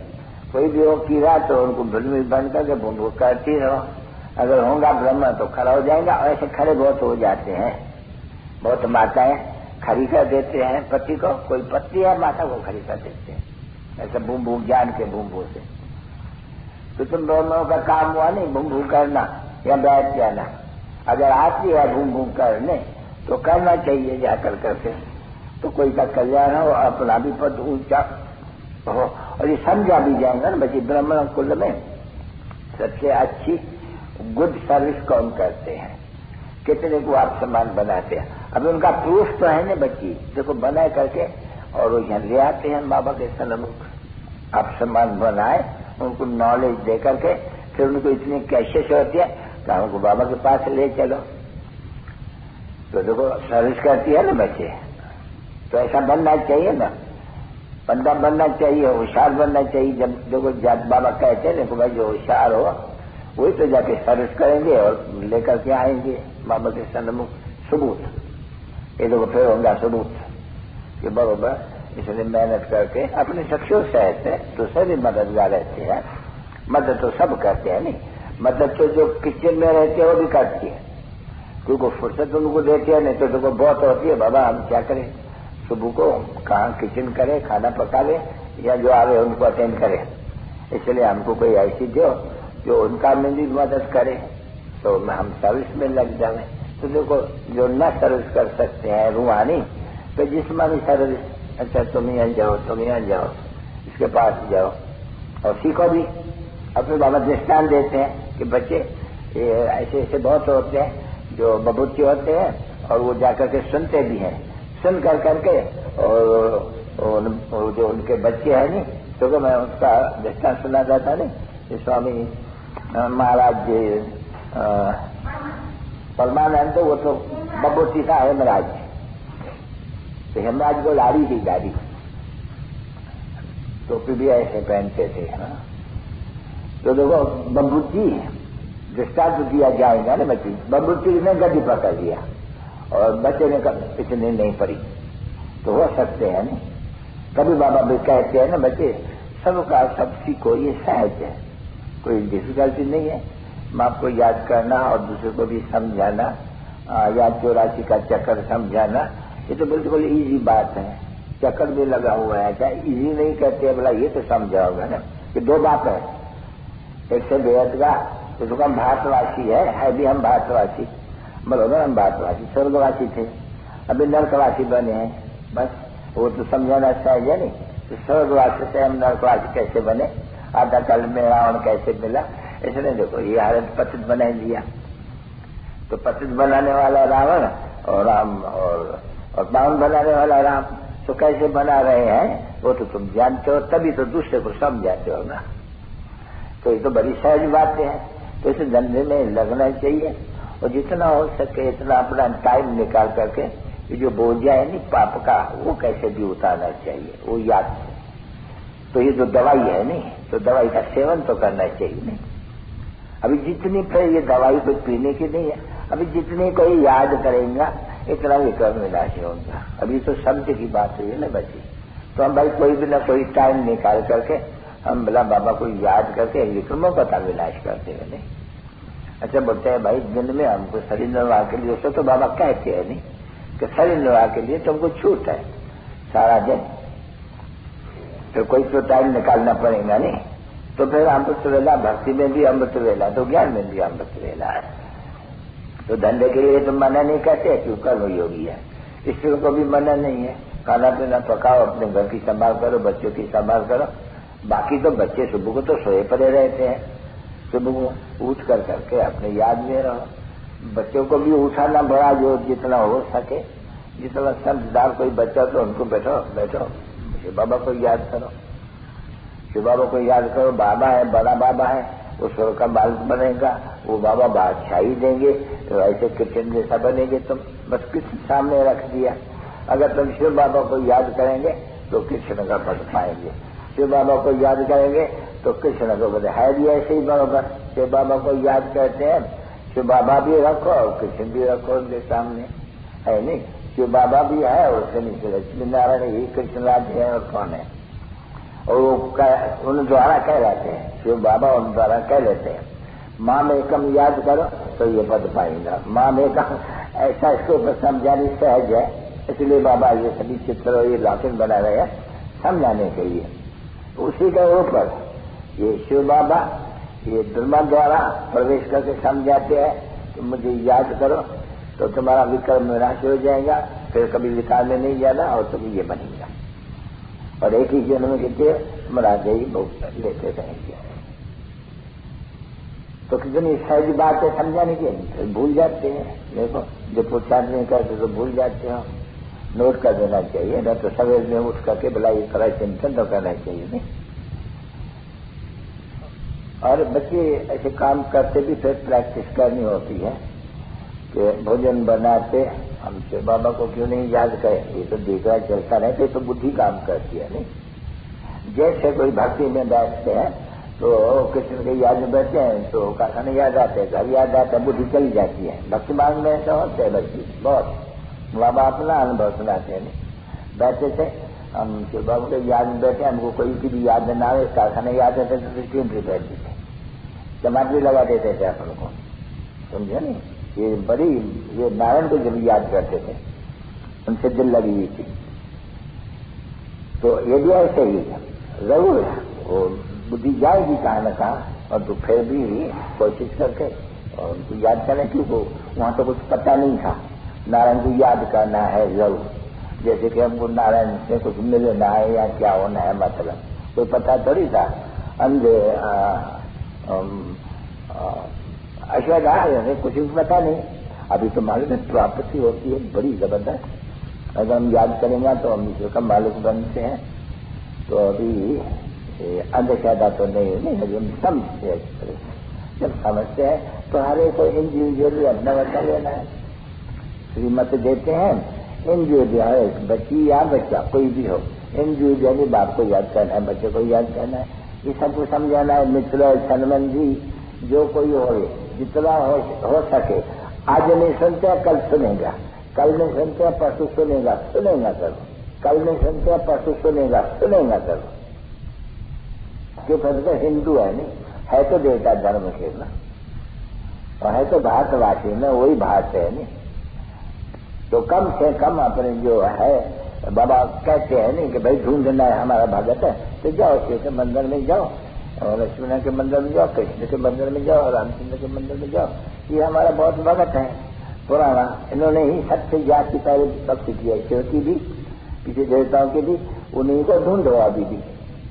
कोई भी हो कीड़ा तो उनको भूल में बंद करके भूभू करती रहो। अगर होगा ब्रह्म तो खड़ा हो जाएगा। और ऐसे खड़े बहुत हो जाते हैं, बहुत माताएं खड़ी कर देते हैं पति को, कोई पति है माता को खड़ी कर देते हैं ऐसा बूम बूम ज्ञान के बूम बूम से। तो तुम दोनों का काम हुआ नहीं बूम बूम करना या बैठ जाना। अगर आती है बूम बूम करने तो करना चाहिए जाकर करके, तो कोई का कल्याण हो, अपना भी पद ऊंचा हो और ये समझा भी जाएगा ना बच्चे। ब्राह्मण कुल में सबसे अच्छी गुड सर्विस कौन करते हैं, कितने को आप सम्मान बनाते हैं। अब उनका प्रूफ तो है ना बच्ची, देखो बनाए करके और वो यहाँ ले आते हैं बाबा के सन्मुख। आप सम्मान बनाए, उनको नॉलेज दे करके, फिर उनको इतनी कैशियस होती है कि हमको बाबा के पास ले चलो। तो देखो सर्विस करती है ना बच्चे, तो ऐसा बनना चाहिए ना, बंदा बनना चाहिए, होशियार बनना चाहिए। जब देखो बाबा कहते हैं भाई जो होशियार हो वही तो जाके सर्विस करेंगे और लेकर के आएंगे बाबा के सन्मुख सबूत। ये देखो फिर होगा सबूत कि बरोबर इसलिए मेहनत करके अपने शख्सियों से रहते हैं तो सभी मददगार रहते हैं। मदद तो सब करते हैं, नहीं मदद तो जो किचन में रहते हैं वो भी करती है, क्योंकि फुर्सत उनको देते हैं, नहीं तो देखो बहुत होती है बाबा हम क्या करें, सुबह को कहाँ किचन करे, खाना पका ले या जो आवे उनको अटेंड करे। इसलिए हमको कोई ऐसी दो जो उनका में भी मदद करे, तो हम सर्विस में लग जाए। तो देखो जो न सर्विस कर सकते हैं रूहानी, तो जिस्मानी सर्विस, अच्छा तुम यहाँ जाओ, तुम यहाँ जाओ, इसके पास जाओ और सीखो भी। अपने बाबा दृष्टान देते हैं कि बच्चे ऐसे ऐसे बहुत होते हैं जो बबूती होते हैं और वो जाकर के सुनते भी हैं, सुन कर करके और जो उनके बच्चे हैं नहीं, तो मैं उसका दृष्टान सुना जाता नहीं, स्वामी महाराज जी परमानंद, तो वो तो बबूती था हेमराज, तो हेमराज को लाड़ी थी गाड़ी, टोपी भी ऐसे पहनते थे ना। तो देखो बबूती दृष्टांत दिया जाएगा ना बच्ची, बबूती ने गड्डी पकड़ लिया और बच्चे ने इतने नहीं पड़ी, तो हो सकते हैं नहीं। कभी बाबा भी कहते हैं ना बच्चे सबका सब सीखो, ये सहज है, कोई डिफिकल्टी नहीं है। माँ को याद करना और दूसरे को भी समझाना, याद 84 का चक्कर समझाना, ये तो बिल्कुल इजी बात है। चक्कर भी लगा हुआ है, क्या इजी नहीं कहते बोला, ये तो समझाओगा ना कि दो बात है, एक से बेहद का तो हम भारतवासी है भी हम भारतवासी, बरोबर हम भारतवासी स्वर्गवासी थे, अभी नरकवासी बने हैं, बस वो तो समझाना सहज है नहीं। तो स्वर्गवासी से हम नरकवासी कैसे बने, आधा कल में रावण कैसे मिला, इसलिए देखो ये हालत पतित बना दिया। तो पतित बनाने वाला रावण और राम और पावन बनाने वाला राम, तो कैसे बना रहे हैं वो तो तुम जानते हो, तभी तो दूसरे को समझाते हो ना। तो ये तो बड़ी सहज बातें हैं। तो इस धंधे में लगना चाहिए और जितना हो सके इतना अपना टाइम निकाल करके ये जो बोझा है नहीं पाप का, वो कैसे भी उतारना चाहिए, वो याद से। तो ये जो दवाई है नहीं, तो दवाई का सेवन तो करना चाहिए नहीं। अभी जितनी फिर ये दवाई कोई पीने की नहीं है, अभी जितनी कोई याद करेगा इतना विक्रम विनाशी होगा। अभी तो शब्द की बात हुई है ना बच्ची, तो हम भाई कोई भी ना कोई टाइम निकाल करके हम बोला बाबा को याद करके विक्रमों का विनाश करते हैं नहीं। अच्छा बोलते हैं भाई दिन में हमको शरीर निर्वाह के लिए, उसको तो बाबा कहते हैं नहीं कि शरीर निर्वाह के लिए तुमको छूट है सारा दिन, तो कोई तो टाइम निकालना पड़ेगा नहीं। तो फिर अमृत वेला भक्ति में भी अमृत वेला, तो ज्ञान में भी अमृत वेला है। तो धंधे के लिए तो मना नहीं करते क्यों, कर्म योगी है। स्त्रियों को भी मना नहीं है, खाना पीना पकाओ, अपने घर की संभाल करो, बच्चों की संभाल करो। बाकी तो बच्चे सुबह को तो सोए पड़े रहते हैं, सुबह को उठ कर करके अपने याद में रहो। बच्चों को भी उठाना बड़ा जो जितना हो सके, जितना समझदार कोई बच्चा तो उनको बैठो बैठो शिव बाबा को याद करो, शिव बाबा को याद करो। बाबा है, बड़ा बाबा है, वो स्वर्ग का मालिक बनेगा, वो बाबा बादशाही देंगे, तो ऐसे कृष्ण जैसा बनेंगे तुम। बस कृष्ण सामने रख दिया, अगर तुम शिव बाबा को याद करेंगे तो कृष्ण का पद पाएंगे, शिव बाबा को याद करेंगे तो कृष्ण को पद है भी ऐसे ही बराबर। शिव बाबा को याद करते हैं, शिव बाबा भी रखो और कृष्ण भी रखो उनके सामने, है नहीं। शिव बाबा भी है और उसके नीचे लक्ष्मी नारायण ही कृष्ण राज है और कौन है, और वो उन द्वारा कह रहते हैं, शिव बाबा उन द्वारा कह लेते हैं। माँ में कम याद करो तो ये पद पाएगा। माँ में कम ऐसा इसको समझानी सहज है, इसलिए बाबा ये सभी चित्र और ये लाखिन बना रहे हैं समझाने के लिए। उसी के ऊपर ये शिव बाबा ये ब्रह्मा द्वारा प्रवेश करके समझाते हैं कि मुझे याद करो तो तुम्हारा विक्रम विनाश हो जाएगा, फिर कभी विकार में नहीं जाना और तुम्हें ये बनेगा, और एक ही जन्म के लिए मराजे ही बहुत लेते रहेंगे। तो कितनी सहज बात है समझाने की, फिर भूल जाते हैं। देखो जो पुरुषार्थ नहीं करते तो भूल जाते हो, नोट कर देना चाहिए, न तो सवेर में उठ करके भला ये तरह चिंतन तो करना चाहिए नहीं। और बच्चे ऐसे काम करते भी फिर प्रैक्टिस करनी होती है कि भोजन बनाते हम शिव बाबा को क्यों नहीं याद करें, ये तो देखा चलता रहते तो बुद्धि काम करती है नहीं। जैसे कोई भक्ति में बैठते हैं तो कृष्ण के याद में बैठते हैं तो कारखाने याद आते हैं, घर याद आता है, बुद्धि चली जाती है। भक्ति मार्ग में ऐसा होता है बच्ची बहुत, बाबा अपना अनुभव सुनाते हैं नहीं। बैठे थे हम शिव बाबा के याद में बैठे, हमको कोई की भी याद न आवे, कारखाने याद आते तो स्क्रीन पे बैठ देते, टमाटर लगा देते थे अपन को, समझे नहीं। ये बड़ी ये नारायण को जब याद करते थे उनसे दिल लगी हुई थी। तो ये भी ऐसे ही जरूर वो बुद्धि जाएगी कहाँ न कहाँ, और तो फिर भी कोशिश करके और उनको याद करें, क्योंकि वहां तो कुछ पता नहीं था। नारायण को याद करना है जरूर, जैसे कि हमको नारायण से कुछ मिलना है या क्या होना है, मतलब कोई पता थोड़ी था। अंधे अश्वदा कुछ भी पता नहीं। अभी तो मालिक प्राप्ति होती है बड़ी जबरदस्त, अगर हम याद करेंगे तो हम ईश्वर का मालिक बनते हैं। तो अभी अंधश्रद्धा तो नहीं हम समझते हैं, जब समझते हैं तो हर एक को इंडिविजुअली अपना बच्चा लेना है। श्रीमत देते हैं इंडिविजुअल, बच्ची या बच्चा कोई भी हो, इंडिविजुअली बाप को याद करना है, बच्चे को याद करना है, ये सबको समझाना है। मित्र संबंधी जो कोई हो, जितना हो सके, आज नहीं सुनते कल सुनेगा, कल नहीं सुनते परसों सुनेगा, सुनेगा करो, कल नहीं सुनते परसों सुनेगा, सुनेगा करो। क्यों कहते हिंदू है नहीं, है तो देवता धर्म के ना, और है तो भारतवासी ना, वही भारत है नहीं। तो कम से कम अपने जो है बाबा कहते हैं नहीं कि भाई ढूंढना है हमारा भगत है, तो जाओ शिव के मंदिर में जाओ, और लक्ष्मण के मंदिर में जाओ, कृष्ण के मंदिर में जाओ, रामचंद्र के मंदिर में जाओ। ये हमारा बहुत भगत है पुराना, इन्होंने ही सबसे जाति पहले भक्ति किया, शिव की भी, किसी देवताओं की भी, उन्हीं को ढूंढो।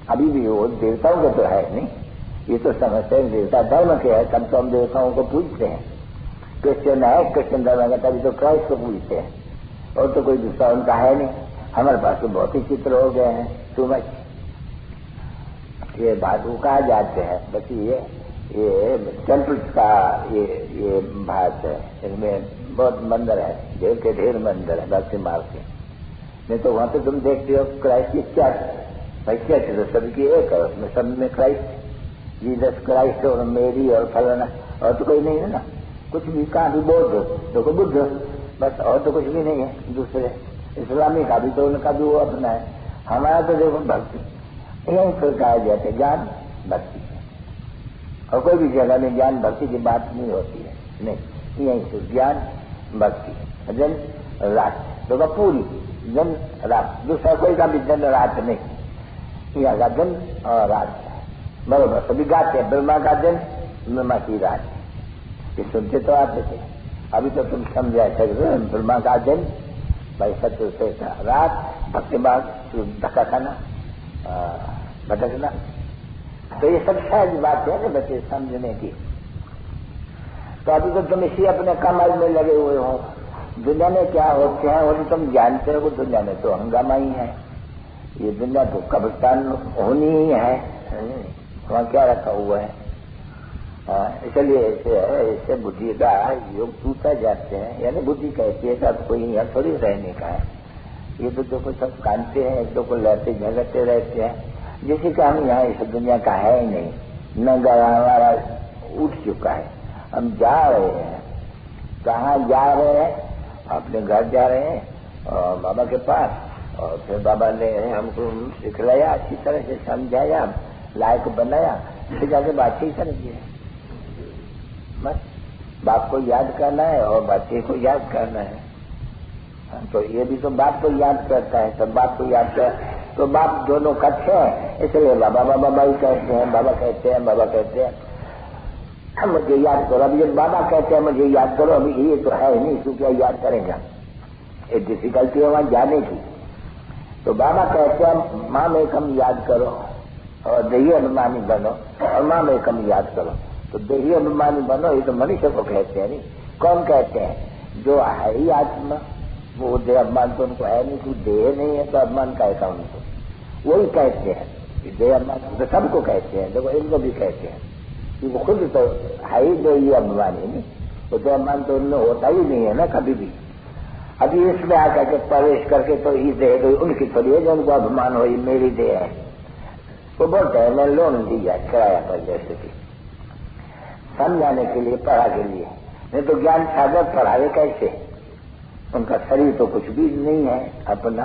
अभी भी वो देवताओं के तो है नहीं, ये तो समझते हैं देवता धर्म के है, तब तो हम देवताओं को पूजते हैं। क्रिश्चियन है कृष्ण धर्म का, तभी तो क्राइस्ट को पूजते हैं, और तो कोई दूसरा उनका है नहीं। हमारे पास तो बहुत ही चित्र हो गए हैं, टू मच। ये बात वो कहा जाते हैं, बस ये टेम्पल्स का ये बात है, इसमें बहुत मंदिर है, ढेर के ढेर मंदिर है भक्ति मार्ग के। नहीं तो वहां पे तुम देखते हो क्राइस्ट की चर्च, भाई चर्च तो सबकी एक है, उसमें सब में क्राइस्ट, जीसस क्राइस्ट और मेरी और फलाना, और तो कोई नहीं है ना, कुछ भी कहाँ भी बौद्ध तो कोई बुद्ध, बस, और तो कुछ भी नहीं है। दूसरे इस्लामी का भी तो उनका भी वो अपना है, हमारा तो देखो भक्ति यही फिर कहा जाता है ज्ञान भक्ति, और कोई भी जगह में ज्ञान भक्ति की बात नहीं होती है, नहीं, यही तो ज्ञान भक्ति दिन रात, तो पूरी दिन रात, दूसरा कोई का भी दिन रात नहीं, यहाँ का दिन और रात बरोबर सभी गाते हैं। ब्रह्मा का दिन, ब्रह्मा की रात, ये सुनते तो आते थे, अभी तो तुम समझा सकते, ब्रह्मा का दिन भाई सत्य से रात, भक्ति बाग धक्का खाना, भटकना, तो ये सब सहज बात है ना बच्चे समझने की। तो अभी तो तुम इसी अपने कमाई में लगे हुए हो, दुनिया में क्या होते हैं वो तो तुम जानते हो, दुनिया में तो हंगामा ही है, ये दुनिया तो कब्रिस्तान होनी ही है, वहाँ क्या रखा हुआ है। इसलिए ऐसे बुद्धि का योग टूटा जाते हैं, यानी बुद्धि कहती है कि अब कोई यहाँ थोड़ी रहने का है, ये तो कुछ सब कानते हैं, एक दो को लड़ते झगड़ते रहते हैं, जिससे कि हम यहाँ इस दुनिया का है ही नहीं, न गया हमारा उठ चुका है, हम जा रहे हैं। कहाँ जा रहे हैं? अपने घर जा रहे हैं और बाबा के पास, और फिर बाबा ने हमको सिखलाया, अच्छी तरह से समझाया, लायक बनाया, फिर जाके बात ही समझिए। बस बाप को याद करना है और बच्चे को याद करना है। तो ये भी तो बाप को याद करता है, सब बाप को याद कर, तो बाप दोनों कच्चे हैं, इसलिए बाबा बाबा बाबा कहते हैं, बाबा कहते हैं, बाबा कहते हैं मुझे याद करो। अब ये बाबा कहते हैं मुझे याद करो, अभी ये तो है ही नहीं, इसको क्या याद करेगा, ये डिफिकल्टी है वहां जाने की। तो बाबा कहते हैं माँ में कम याद करो और देही अभिमानी बनो, और माँ में कम याद करो। तो देही अभिमानी बनो ये तो मनुष्य को कहते हैं, नहीं कौन कहते हैं, जो है ही आत्मा, वो देह अभिमान तो उनको है नहीं, क्योंकि देह नहीं है तो अभिमान का है उनको, वही कहते हैं देह अभिमान तो सबको कहते हैं। देखो इनको भी कहते हैं कि वो खुद तो है ही देही अभिमानी, नहीं वो देह अभिमान तो उनमें होता ही नहीं है ना कभी भी। अभी इसमें आकर के प्रवेश करके तो ये देह तो उनकी थोड़ी है जो उनको अभिमान हो ये मेरी देह है। वो बोलते हैं मैं लोन दिया किराया पर, जैसे कि समझाने के लिए, पढ़ा के लिए, नहीं तो ज्ञान सागर पढ़ावे कैसे, उनका शरीर तो कुछ भी नहीं है अपना,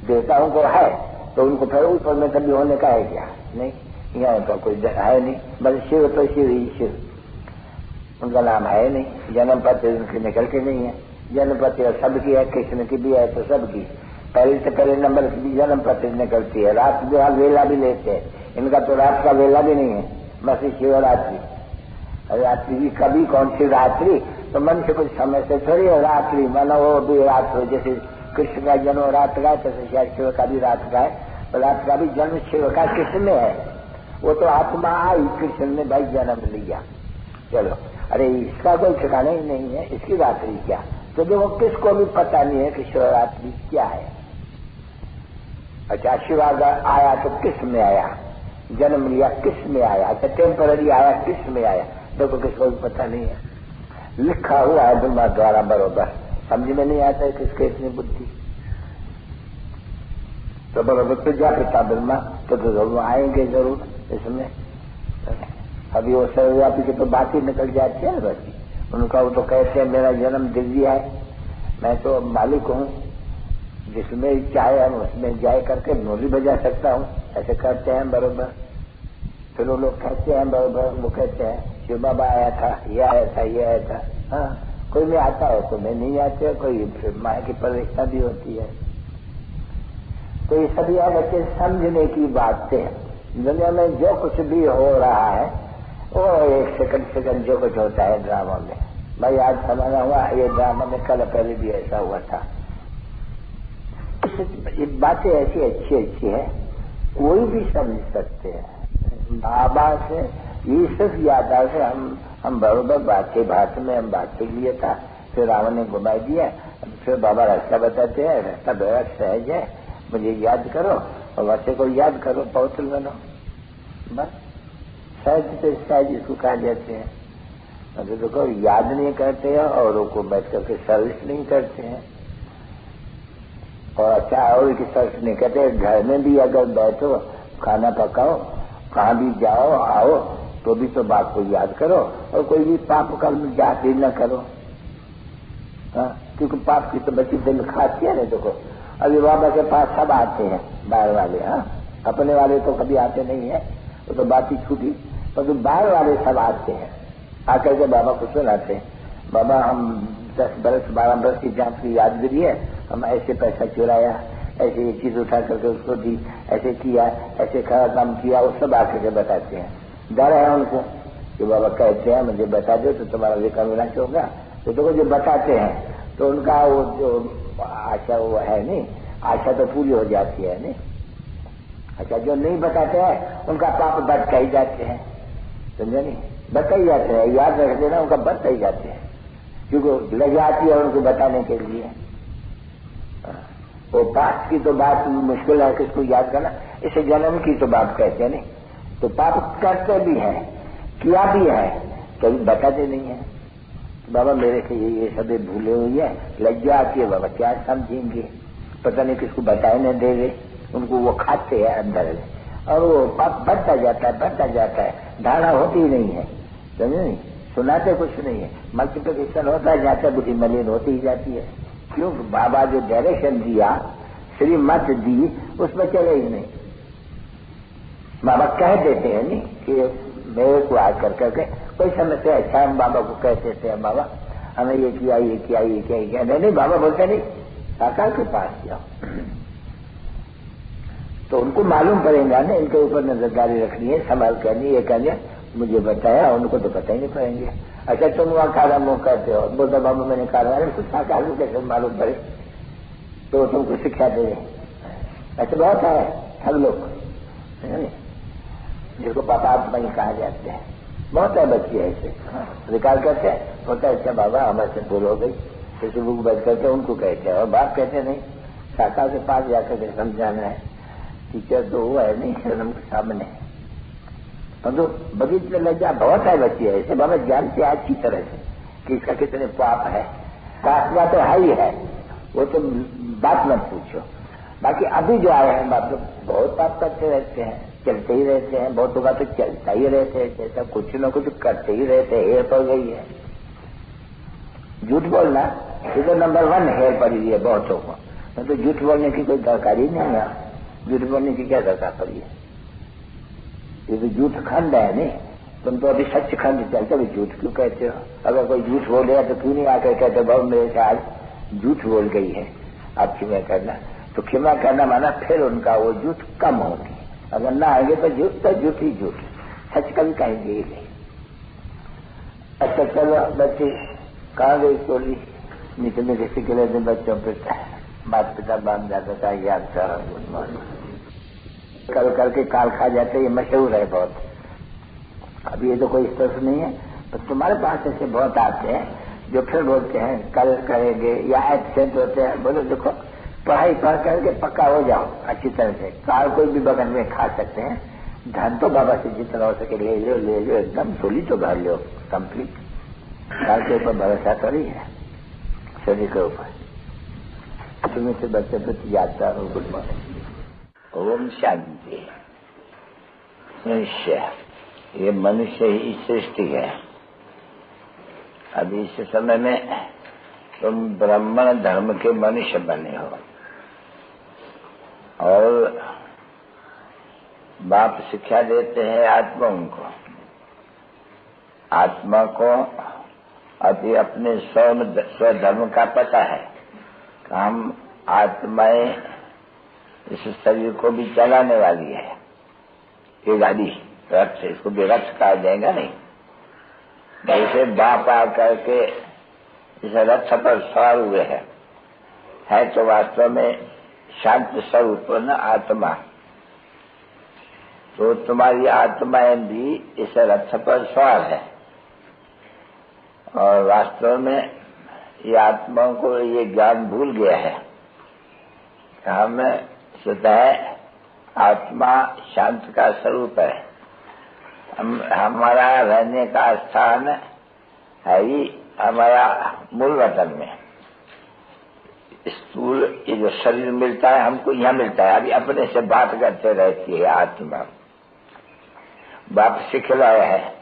देवताओं को है तो उनको फिर ऊपर में कभी होने का है क्या, नहीं यहाँ तो कोई है नहीं, बस शिव तो शिव ही शिव, उनका नाम है नहीं, जन्म पत्र उनकी निकलती नहीं है, जन्म पत्र सबकी है, कृष्ण की भी है तो सबकी, पहले से पहले नंबर की जन्म पत्र निकलती है, रात जो वेला भी लेते हैं, इनका तो रात का वेला भी नहीं है, बस शिवरात्रि, रात्रि भी कभी कौन सी रात्रि, तो मनुष्य कुछ समय से थोड़ी है रात्रि, मानो वो भी रात हो, जैसे कृष्ण का जन्म रात का है, जैसे शायद शिव का भी रात का है, तो रात का भी जन्म शिव का किसमें है, वो तो आत्मा आई, कृष्ण ने भाई जन्म लिया, चलो अरे इसका कोई ठिकाना ही नहीं है, इसकी रात्रि क्या, तो देखो किसको भी पता नहीं है कि शिवरात्रि क्या है। अच्छा शिवागर आया तो किस में आया, जन्म लिया किस में आया, अच्छा टेम्पररी आया किस में आया, देखो किसको भी पता नहीं है, लिखा हुआ है ब्रह्मा द्वारा बरोबर, समझ में नहीं आता है किसके इतनी बुद्धि, तो बरोबर प्रजापिता ब्रह्मा तो जरूर आएंगे जरूर इसमें। अभी वो सर्वव्यापी की तो बात ही निकल जाती है बस, उनका वो तो कहते हैं मेरा जन्म दिव्य है, मैं तो मालिक हूँ, जिसमें चाहे हम उसमें जाए करके ढोली बजा सकता हूँ, ऐसे कहते हैं बरोबर। फिर वो लोग कहते हैं बरोबर, वो कहते हैं शिव बाबा आया था, ये आया था, ये आया था, हाँ कोई में आता है कोई में नहीं आते, कोई माया की परीक्षा भी होती है। तो ये सभी है बच्चे समझने की बातें, दुनिया में जो कुछ भी हो रहा है वो एक सेकंड जो कुछ होता है ड्रामा में, भाई आज समाना हुआ ये ड्रामा में, कल पहले भी ऐसा हुआ था, बातें ऐसी अच्छी अच्छी है, कोई भी समझ सकते हैं। बाबा से ये सिर्फ यादा से हम बरोबर बात के भात में हम बात के लिए था, फिर रावण ने घुमा दिया, फिर बाबा रास्ता बताते हैं, रास्ता बड़ा सहज है, मुझे याद करो और बच्चे को याद करो, पवित्र बनो, बस सहज से सहज इसको कहा जाते हैं। अगर देखो याद नहीं करते हैं और को बैठ करके सर्विस नहीं करते हैं, और अच्छा और की सर्विस नहीं करते, घर में भी अगर बैठो खाना पकाओ कहाँ भी जाओ आओ तो भी तो बाप को याद करो, और कोई भी पाप कर्म जाति न करो, हाँ क्योंकि पाप की तो बच्ची दिल खाती है। नहीं देखो अभी बाबा के पास सब आते हैं बाहर वाले, हाँ अपने वाले तो कभी आते नहीं है, वो तो बात ही छूटी, पर बाहर वाले सब आते हैं, आकर के बाबा को सुनाते हैं, बाबा हम 10 बरस 12 बरस की जांच की यादगिरी है, हम ऐसे पैसा चुराया, ऐसे ये चीज उठा करके उसको दी, ऐसे किया, ऐसे खरा काम किया, वो सब आकर के बताते हैं। डर है उनको कि बाबा कहते हैं मुझे बता दो तो तुम्हारा विक्रम विनाश होगा, तो देखो जो बताते हैं तो उनका वो जो आशा वो है नहीं, आशा तो पूरी हो जाती है नहीं। अच्छा जो नहीं बताते हैं उनका पाप बढ़ता ही जाते हैं, समझे नहीं, बढ़ता ही जाते हैं, याद रख देना उनका बढ़ता ही जाते हैं, क्योंकि लग आती है उनको बताने के लिए। वो पाप की तो बात मुश्किल है किसको याद करना, इसे जन्म की तो बात कहते हैं नहीं, तो पाप करते भी है किया भी है तो बताते नहीं है, बाबा मेरे से ये सब भूले हुई है, लज्जा आती है, बाबा क्या समझेंगे, पता नहीं किसको बताए न देवे, उनको वो खाते हैं अंदर और वो पाप बढ़ता जाता है, धारणा होती ही नहीं है, समझे नहीं, सुनाते कुछ नहीं है, मल्टीप्लिकेशन होता है, जाता बुद्धि मलिन होती ही जाती है, क्यों बाबा जो डायरेक्शन दिया श्रीमत दी उसमें चले ही नहीं। बाबा कह देते हैं नहीं कि मेरे को आज कर करके कोई समझते अच्छा हम बाबा को कहते थे, बाबा हमें ये किया ये किया ये किया ये किया, नहीं बाबा बोलते नहीं, साकार के पास जाओ। तो उनको मालूम पड़ेगा ना, इनके ऊपर नजरदारी रखनी है, संभाल करनी, ये करनी, मुझे बताया, उनको तो पता ही नहीं पड़ेंगे। अच्छा तुम वहां काला मुंह करते हो, बोलता बाबा मैंने काला, कुछ साकार को कैसे मालूम पड़े, तो तुमको शिक्षा दे। ऐसे बहुत है ठग लोग, जिसको पापात्मा ही कहा जाते हैं, बहुत है बच्चे ऐसे स्वीकार करते हैं, बोलता है अच्छा बाबा हमारे से भूल हो गई, किसी बुक बंद करके उनको कहते हैं, और बाप कहते नहीं, साकार के पास जाकर के समझाना है, टीचर तो हुआ है नहीं शर्म के सामने। तो बगीचे लग जा, बहुत है बच्चे ऐसे, बाबा जानते हैं अच्छी तरह से कि इसका कितने पाप है, काटना तो है ही है, वो तो बात मत पूछो। बाकी अभी जो आए हैं बाप लोग बहुत पाप करते रहते हैं, चलते ही रहते हैं, बहुत होगा तो चलता ही रहते हैं, जैसा कुछ न कुछ करते ही रहते हैं। हेर पड़ गई है, झूठ बोलना ये तो नंबर 1 हेर पड़ी है बहुतों को, तो झूठ बोलने की कोई दरकार ही नहीं है। झूठ बोलने की क्या दरकार पड़ी है, ये तो झूठ खंड है नहीं, तुम तो अभी सच खंड चलते हो, झूठ क्यों कहते हो? अगर कोई झूठ बोले तो क्यों नहीं आकर कहते बाबू मेरे से आज झूठ बोल गई है, आप क्षमा करना। तो क्षमा करना माना फिर उनका वो झूठ कम होगी, अगर ना आएंगे तो झूठ ही झूठ, सच कभी कहेंगे ही नहीं। अच्छा चलो बच्चे कहाँ गई टोली, निकलने किसी के लिए बच्चों पे माता पिता बाप दादा का याद था, गुड मॉर्निंग कर करके काल खा जाते, ये मशहूर है बहुत। अभी ये तो कोई स्पर्श नहीं है, तो तुम्हारे पास ऐसे बहुत आते हैं जो फिर बोलते हैं कल करेंगे, या एब्सेंट होते हैं। बोलो देखो पढ़ाई पढ़ करके पक्का हो जाओ अच्छी तरह से, काल कोई भी बगन में खा सकते हैं, धन तो बाबा से जितना हो सके ले लो एकदम, झोली तो भर लो कंप्लीट। काल के ऊपर भरोसा थोड़ी है, शरीर के ऊपर। तुम्हें से बच्चे प्रति याद करो, गुड मॉर्निंग, ओम शांति। मनुष्य, ये मनुष्य ही सृष्टि है। अभी इस समय में तुम ब्राह्मण धर्म के मनुष्य बने हो, और बाप शिक्षा देते हैं आत्माओं को, आत्मा को अभी अपने स्वधर्म का पता है कि हम आत्माएं इस शरीर को भी चलाने वाली है, ये गाड़ी रथ, इसको भी रथ कहा जाएगा नहीं। जैसे बाप आकर के इस रथ पर सवार हुए है तो वास्तव में शांत स्वरूप न आत्मा, तो तुम्हारी आत्माएं भी इस रथ पर सवार है, और वास्तव में ये आत्माओं को ये ज्ञान भूल गया है, हमें स्वतः आत्मा शांत का स्वरूप है, हमारा रहने का स्थान है ही हमारा मूल वतन में। स्थूल ये जो शरीर मिलता है हमको यहाँ मिलता है, अभी अपने से बात करते रहती है आत्मा। बाप सिखलाया है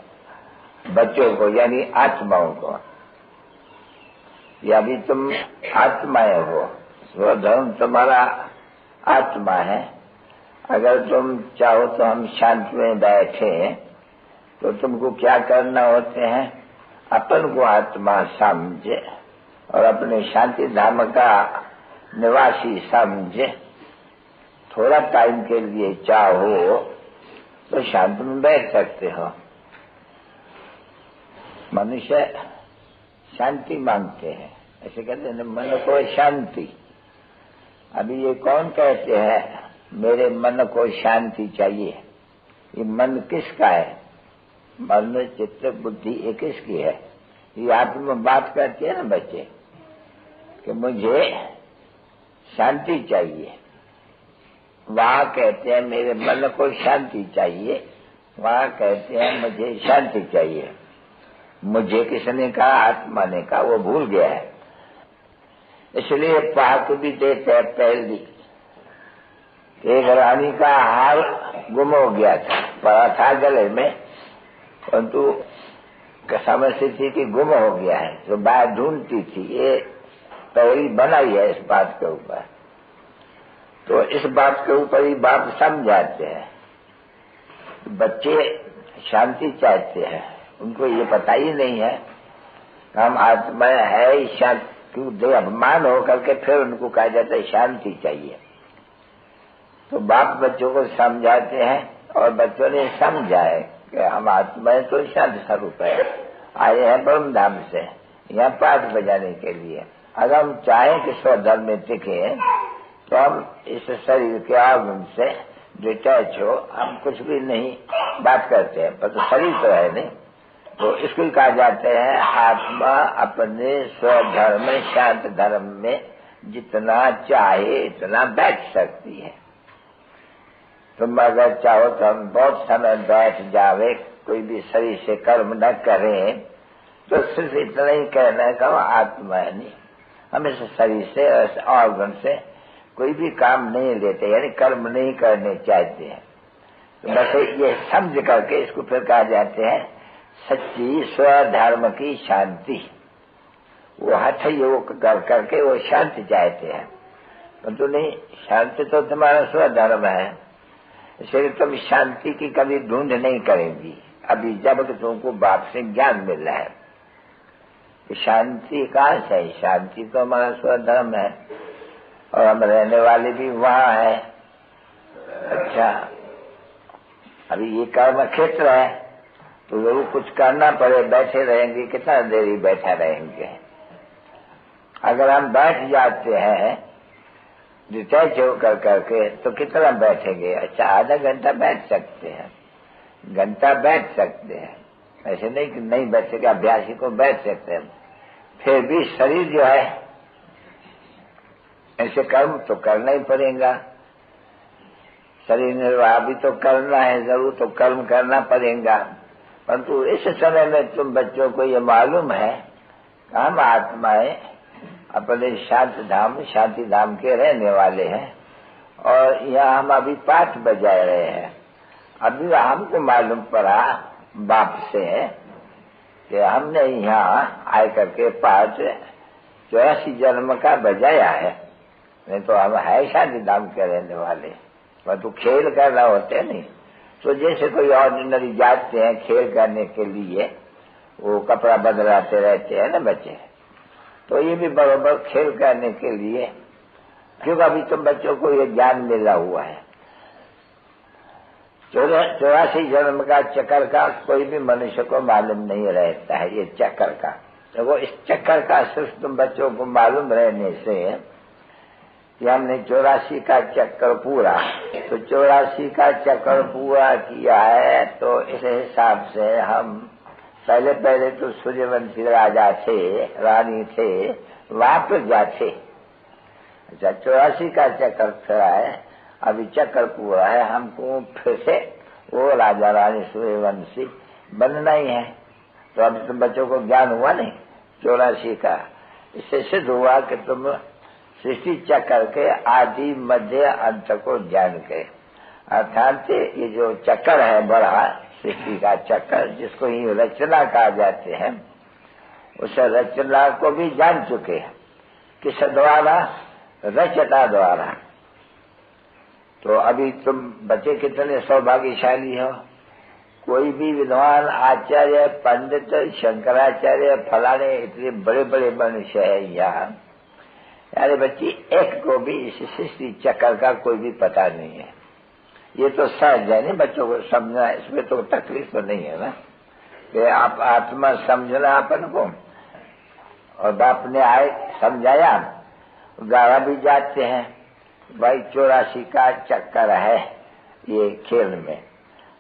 बच्चों को, यानी आत्माओं को, या भी तुम आत्माएं हो, स्वधर्म तुम्हारा आत्मा है। अगर तुम चाहो तो हम शांति में बैठे, तो तुमको क्या करना होते हैं, अपन को आत्मा समझे और अपने शांति धाम का निवासी समझे। थोड़ा टाइम के लिए चाहो तो शांति में बैठ सकते हो। मनुष्य शांति मांगते हैं, ऐसे कहते हैं मन को शांति। अभी ये कौन कहते हैं मेरे मन को शांति चाहिए, ये मन किसका है? मन चित्त बुद्धि ये किसकी है? ये आत्मा बात करते हैं ना बच्चे कि मुझे शांति चाहिए, वहाँ कहते हैं मेरे मन को शांति चाहिए, वहाँ कहते हैं मुझे शांति चाहिए। मुझे किसने कहा? आत्मा ने कहा, वो भूल गया है। इसलिए पाक भी देते हैं पहली, एक रानी का हार गुम हो गया था, पड़ा था गले में, परंतु समझती थी कि गुम हो गया है, तो बाहर ढूंढती थी। ये पहली बनाई है इस बात के ऊपर, तो इस बात के ऊपर ही बाप समझाते हैं। बच्चे शांति चाहते हैं, उनको ये पता ही नहीं है हम आत्मा है शांति, क्यों अभिमान हो करके फिर उनको कहा जाता है शांति चाहिए। तो बाप बच्चों को समझाते हैं और बच्चों ने समझा है कि हम आत्मा तो शांति स्वरूप है, आए हैं ब्रह्म धाम से यहाँ पाठ बजाने के लिए। अगर हम चाहें कि स्वधर्म में टिके तो हम इस शरीर के आगमन से डिटैच हो, हम कुछ भी नहीं बात करते हैं, पर तो शरीर तो है नहीं। तो इसको कहा जाते हैं आत्मा अपने स्वधर्म शांत धर्म में जितना चाहे इतना बैठ सकती है। तुम अगर चाहो तो हम बहुत समय बैठ जावे, कोई भी शरीर से कर्म न करें, तो सिर्फ इतना ही कहना है कि आत्मा है नहीं, हम इस शरीर से ऑर्गन से कोई भी काम नहीं लेते, यानी कर्म नहीं करने चाहते हैं। तो बस ये समझ करके इसको फिर कहा जाते हैं सच्ची स्वधर्म की शांति। वो हठ योग कर करके वो शांति चाहते हैं, परंतु नहीं, शांति तो तुम्हारा स्वधर्म है, इसलिए तुम शांति की कभी ढूंढ नहीं करेंगी अभी, जब तुमको बाप से ज्ञान मिल रहा है। शांति कहाँ से है? शांति तो हमारा स्वधर्म है और हम रहने वाले भी वहाँ है। अच्छा, अभी ये कर्म क्षेत्र है तो जरूर कुछ करना पड़े, बैठे रहेंगे कितना देर ही बैठा रहेंगे। अगर हम बैठ जाते हैं डिटैच होकर करके तो कितना बैठेंगे? अच्छा, आधा घंटा बैठ सकते हैं, घंटा बैठ सकते हैं, ऐसे नहीं कि नहीं बैठ सके, अभ्यासी को बैठ सकते हैं। फिर भी शरीर जो है ऐसे कर्म तो करना ही पड़ेगा, शरीर निर्वाह भी तो करना है जरूर, तो कर्म करना पड़ेगा। परंतु इस समय में तुम बच्चों को ये मालूम है कि हम आत्माएं अपने शांति धाम के रहने वाले हैं और यहाँ हम अभी पाठ बजा रहे हैं। अभी हमको मालूम पड़ा बाप से कि हमने यहाँ आए करके पाठ 84 जन्म का बजाया है, नहीं तो हम है शांति धाम के रहने वाले, परंतु खेल करना होते नहीं। तो जैसे कोई ऑर्डिनरी जाते हैं खेल करने के लिए, वो कपड़ा बदलाते रहते हैं ना बच्चे, तो ये भी बराबर खेल करने के लिए, क्योंकि अभी तुम बच्चों को ये ज्ञान मिला हुआ है। 84 जन्म का चक्कर का कोई भी मनुष्य को मालूम नहीं रहता है, ये चक्कर का। तो वो इस चक्कर का सिर्फ तुम बच्चों को मालूम रहने से कि हमने 84 का चक्कर पूरा, तो 84 का चक्कर पूरा किया है, तो इस हिसाब से हम पहले तो सूर्यवंशी राजा थे, रानी थे, वहां पर जाते। अच्छा, 84 का चक्कर फिरा है, अभी चक्कर पूरा है, हमको फिर से वो राजा रानी सूर्यवंशी बनना ही है। तो अभी तुम बच्चों को ज्ञान हुआ नहीं 84 का, इससे सिद्ध हुआ कि तुम सृष्टि चक्र के आदि मध्य अंत को जान के, अर्थात ये जो चक्कर है बड़ा सृष्टि का चक्कर, जिसको ही रचना कहा जाते हैं, उस रचना को भी जान चुके हैं। किस द्वारा? रचना द्वारा। तो अभी तुम बच्चे कितने सौभाग्यशाली हो, कोई भी विद्वान आचार्य पंडित शंकराचार्य फलाने इतने बड़े बड़े मनुष्य है यहाँ, यानी बच्ची एक को भी इस सृष्टि चक्कर का कोई भी पता नहीं है। ये तो सहज है नहीं बच्चों को समझना, इसमें तो तकलीफ तो नहीं है ना कि आप आत्मा समझना अपन को। और बाप ने आए समझाया, गाड़ा भी जाते हैं भाई 84 का चक्कर है ये खेल में।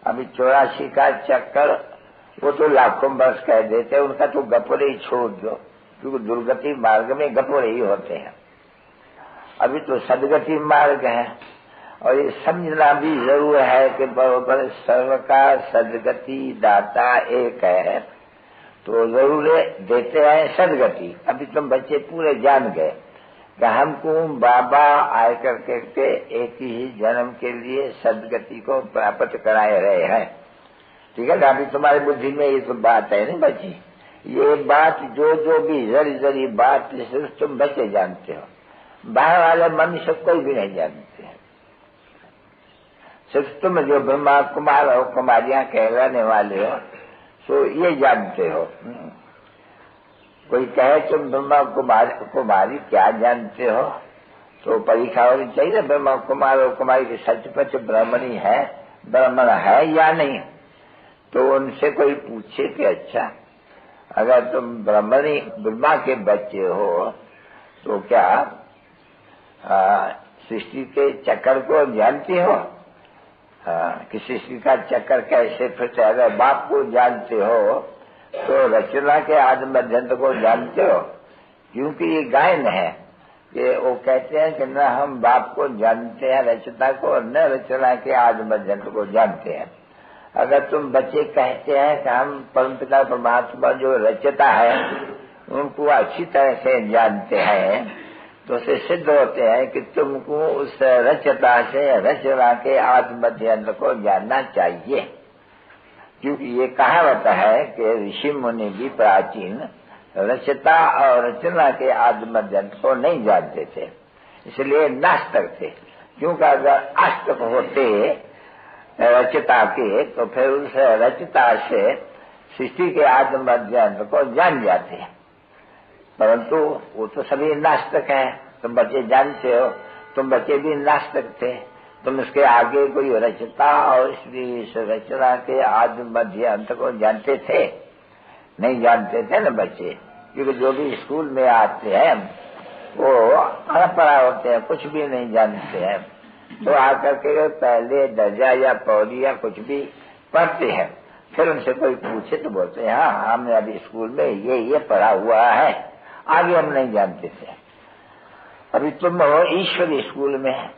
अभी 84 का चक्कर वो तो लाखों वर्ष कह देते हैं, उनका तो गपोरे ही छोड़ दो, क्योंकि दुर्गति मार्ग में गपोरे ही होते हैं। अभी तो सदगति मार्ग है और ये समझना भी जरूर है कि बरोबर सर्व का सदगति दाता एक है, तो जरूर देते हैं सदगति। अभी तुम बच्चे पूरे जान गए कि हमको बाबा आय करके एक ही जन्म के लिए सदगति को प्राप्त कराए रहे हैं। ठीक है ना? अभी तुम्हारी बुद्धि में ये तो बात है नहीं बच्ची, ये बात जो भी जरी जरी बात सिर्फ तुम बच्चे जानते हो, बाहर वाले मनुष्य कोई भी नहीं जानते हैं। सिर्फ तुम जो ब्रह्मा कुमार और कुमारियां कहलाने वाले हो, तो ये जानते हो। कोई कहे तुम ब्रह्मा कुमारी क्या जानते हो, तो परीक्षा होनी चाहिए ब्रह्मा कुमार और कुमारी के सचपच ब्राह्मणी है, ब्राह्मण है या नहीं। तो उनसे कोई पूछे कि अच्छा अगर तुम ब्राह्मणी ब्रह्मा के बच्चे हो तो क्या सृष्टि के चक्कर को जानती हो कि सृष्टि का चक्कर कैसे फिरता है। अगर बाप को जानते हो तो रचना के आदि मध्यंत को जानते हो, क्योंकि ये गायन है। ये वो कहते हैं कि न हम बाप को जानते हैं रचना को, और न रचना के आदि मध्यंत को जानते हैं। अगर तुम बच्चे कहते हैं कि हम परमपिता परमात्मा जो रचता है उनको अच्छी तरह से जानते हैं, तो उससे सिद्ध होते हैं कि तुमको उस रचता से रचना के आदि मध्यंत को जानना चाहिए। क्योंकि ये कहावत है कि ऋषि मुनि भी प्राचीन रचता और रचना के आदि मध्यंत को नहीं जानते थे, इसलिए नास्तिक थे। क्योंकि अगर आस्तिक होते रचता के तो फिर उस रचता से सृष्टि के आदि मध्यंत को जान जाते हैं, परंतु वो तो सभी नास्तिक हैं। तुम बच्चे जानते हो, तुम बच्चे भी नास्तिक थे। तुम इसके आगे कोई रचता और इस रचना के आदि मध्य अंत को जानते थे? नहीं जानते थे ना बच्चे, क्योंकि जो भी स्कूल में आते हैं वो अनपढ़ होते हैं, कुछ भी नहीं जानते हैं। तो आकर के पहले दर्जा या पौड़ी या कुछ भी पढ़ते हैं, फिर उनसे कोई पूछे तो बोलते हैं हाँ हमने अभी स्कूल में ये पढ़ा हुआ है, आगे हम नहीं जानते थे। अभी तुम हो ईश्वरी स्कूल में,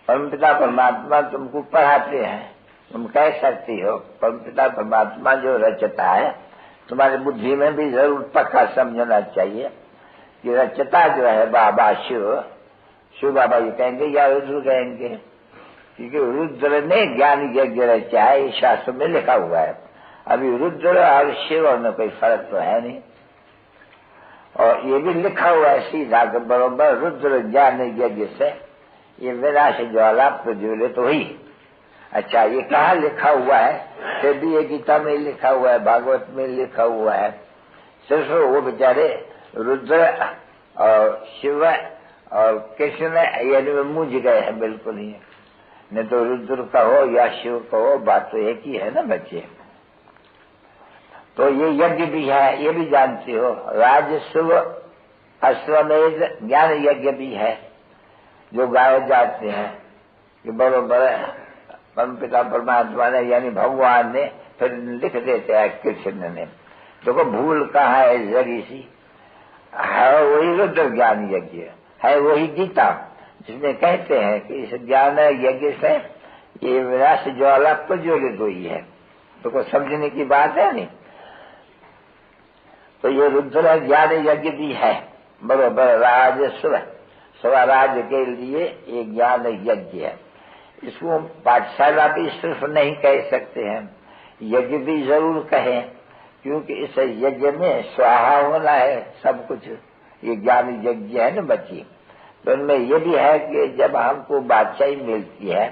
परमपिता परमात्मा तुमको पढ़ाते हैं, तुम कह सकती हो परमपिता परमात्मा जो रचता है, तुम्हारी बुद्धि में भी जरूर पक्का समझना चाहिए कि रचता जो है बाबा शिव बाबा ये कहेंगे या रुद्र कहेंगे, क्योंकि रुद्र ने ज्ञान यज्ञ रचा है, ये शास्त्र में लिखा हुआ है। अभी रुद्र और शिव में कोई फर्क तो है नहीं, और ये भी लिखा हुआ है सीधा के बरोबर रुद्र ज्ञान यज्ञ से ये विनाश ज्वाला प्रज्वलित हुई। अच्छा ये कहाँ लिखा हुआ है? फिर भी ये गीता में लिखा हुआ है, भागवत में लिखा हुआ है। सिर्फ वो बेचारे रुद्र और शिव और कृष्ण यानी में मूझ गए हैं बिल्कुल ही, नहीं तो रुद्र कहो या शिव कहो बात तो एक ही है ना बच्चे। तो ये यज्ञ भी है, ये भी जानते हो। राजस्व अश्वमेध ज्ञान यज्ञ भी है जो गाए जाते हैं कि बरोबर परमपिता परमात्मा ने यानी भगवान ने फिर लिख देते हैं कृष्ण ने। देखो भूल कहाँ है जरी सी, है वही रुद्र ज्ञान यज्ञ है, वही गीता जिसमें कहते हैं कि इस ज्ञान यज्ञ से ये विनाश ज्वाला प्रज्वलित हुई है। तो कुछ समझने की बात है नहीं। तो ये रुद्र ज्ञान यज्ञ भी है बरोबर। राजस्व स्वराज के लिए ये ज्ञान यज्ञ है। इसको पाठशाला भी सिर्फ नहीं कह सकते हैं, यज्ञ भी जरूर कहें, क्योंकि इस यज्ञ में स्वाहा होना है सब कुछ। ये ज्ञान यज्ञ है ना बच्ची, तो इनमें ये भी है कि जब हमको बादशाही मिलती है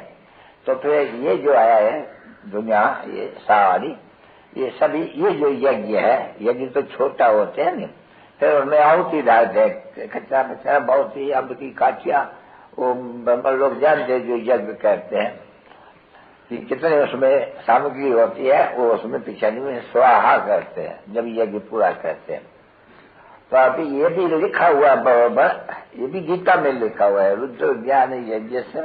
तो फिर ये जो आया है दुनिया ये सारी ये सभी ये जो यज्ञ है, यज्ञ तो छोटा होते हैं नहीं, फिर उनमें आहुति डालते हैं कच्चा बच्चा बहुत ही अब की काटिया वो ब्रह्म लोग जानते जो यज्ञ कहते हैं कि कितने उसमें सामग्री होती है, वो उसमें पिछाड़ी में स्वाहा करते हैं जब यज्ञ पूरा करते हैं। तो अभी ये भी लिखा हुआ बराबर, ये भी गीता में लिखा हुआ है रुद्र ज्ञान यज्ञ से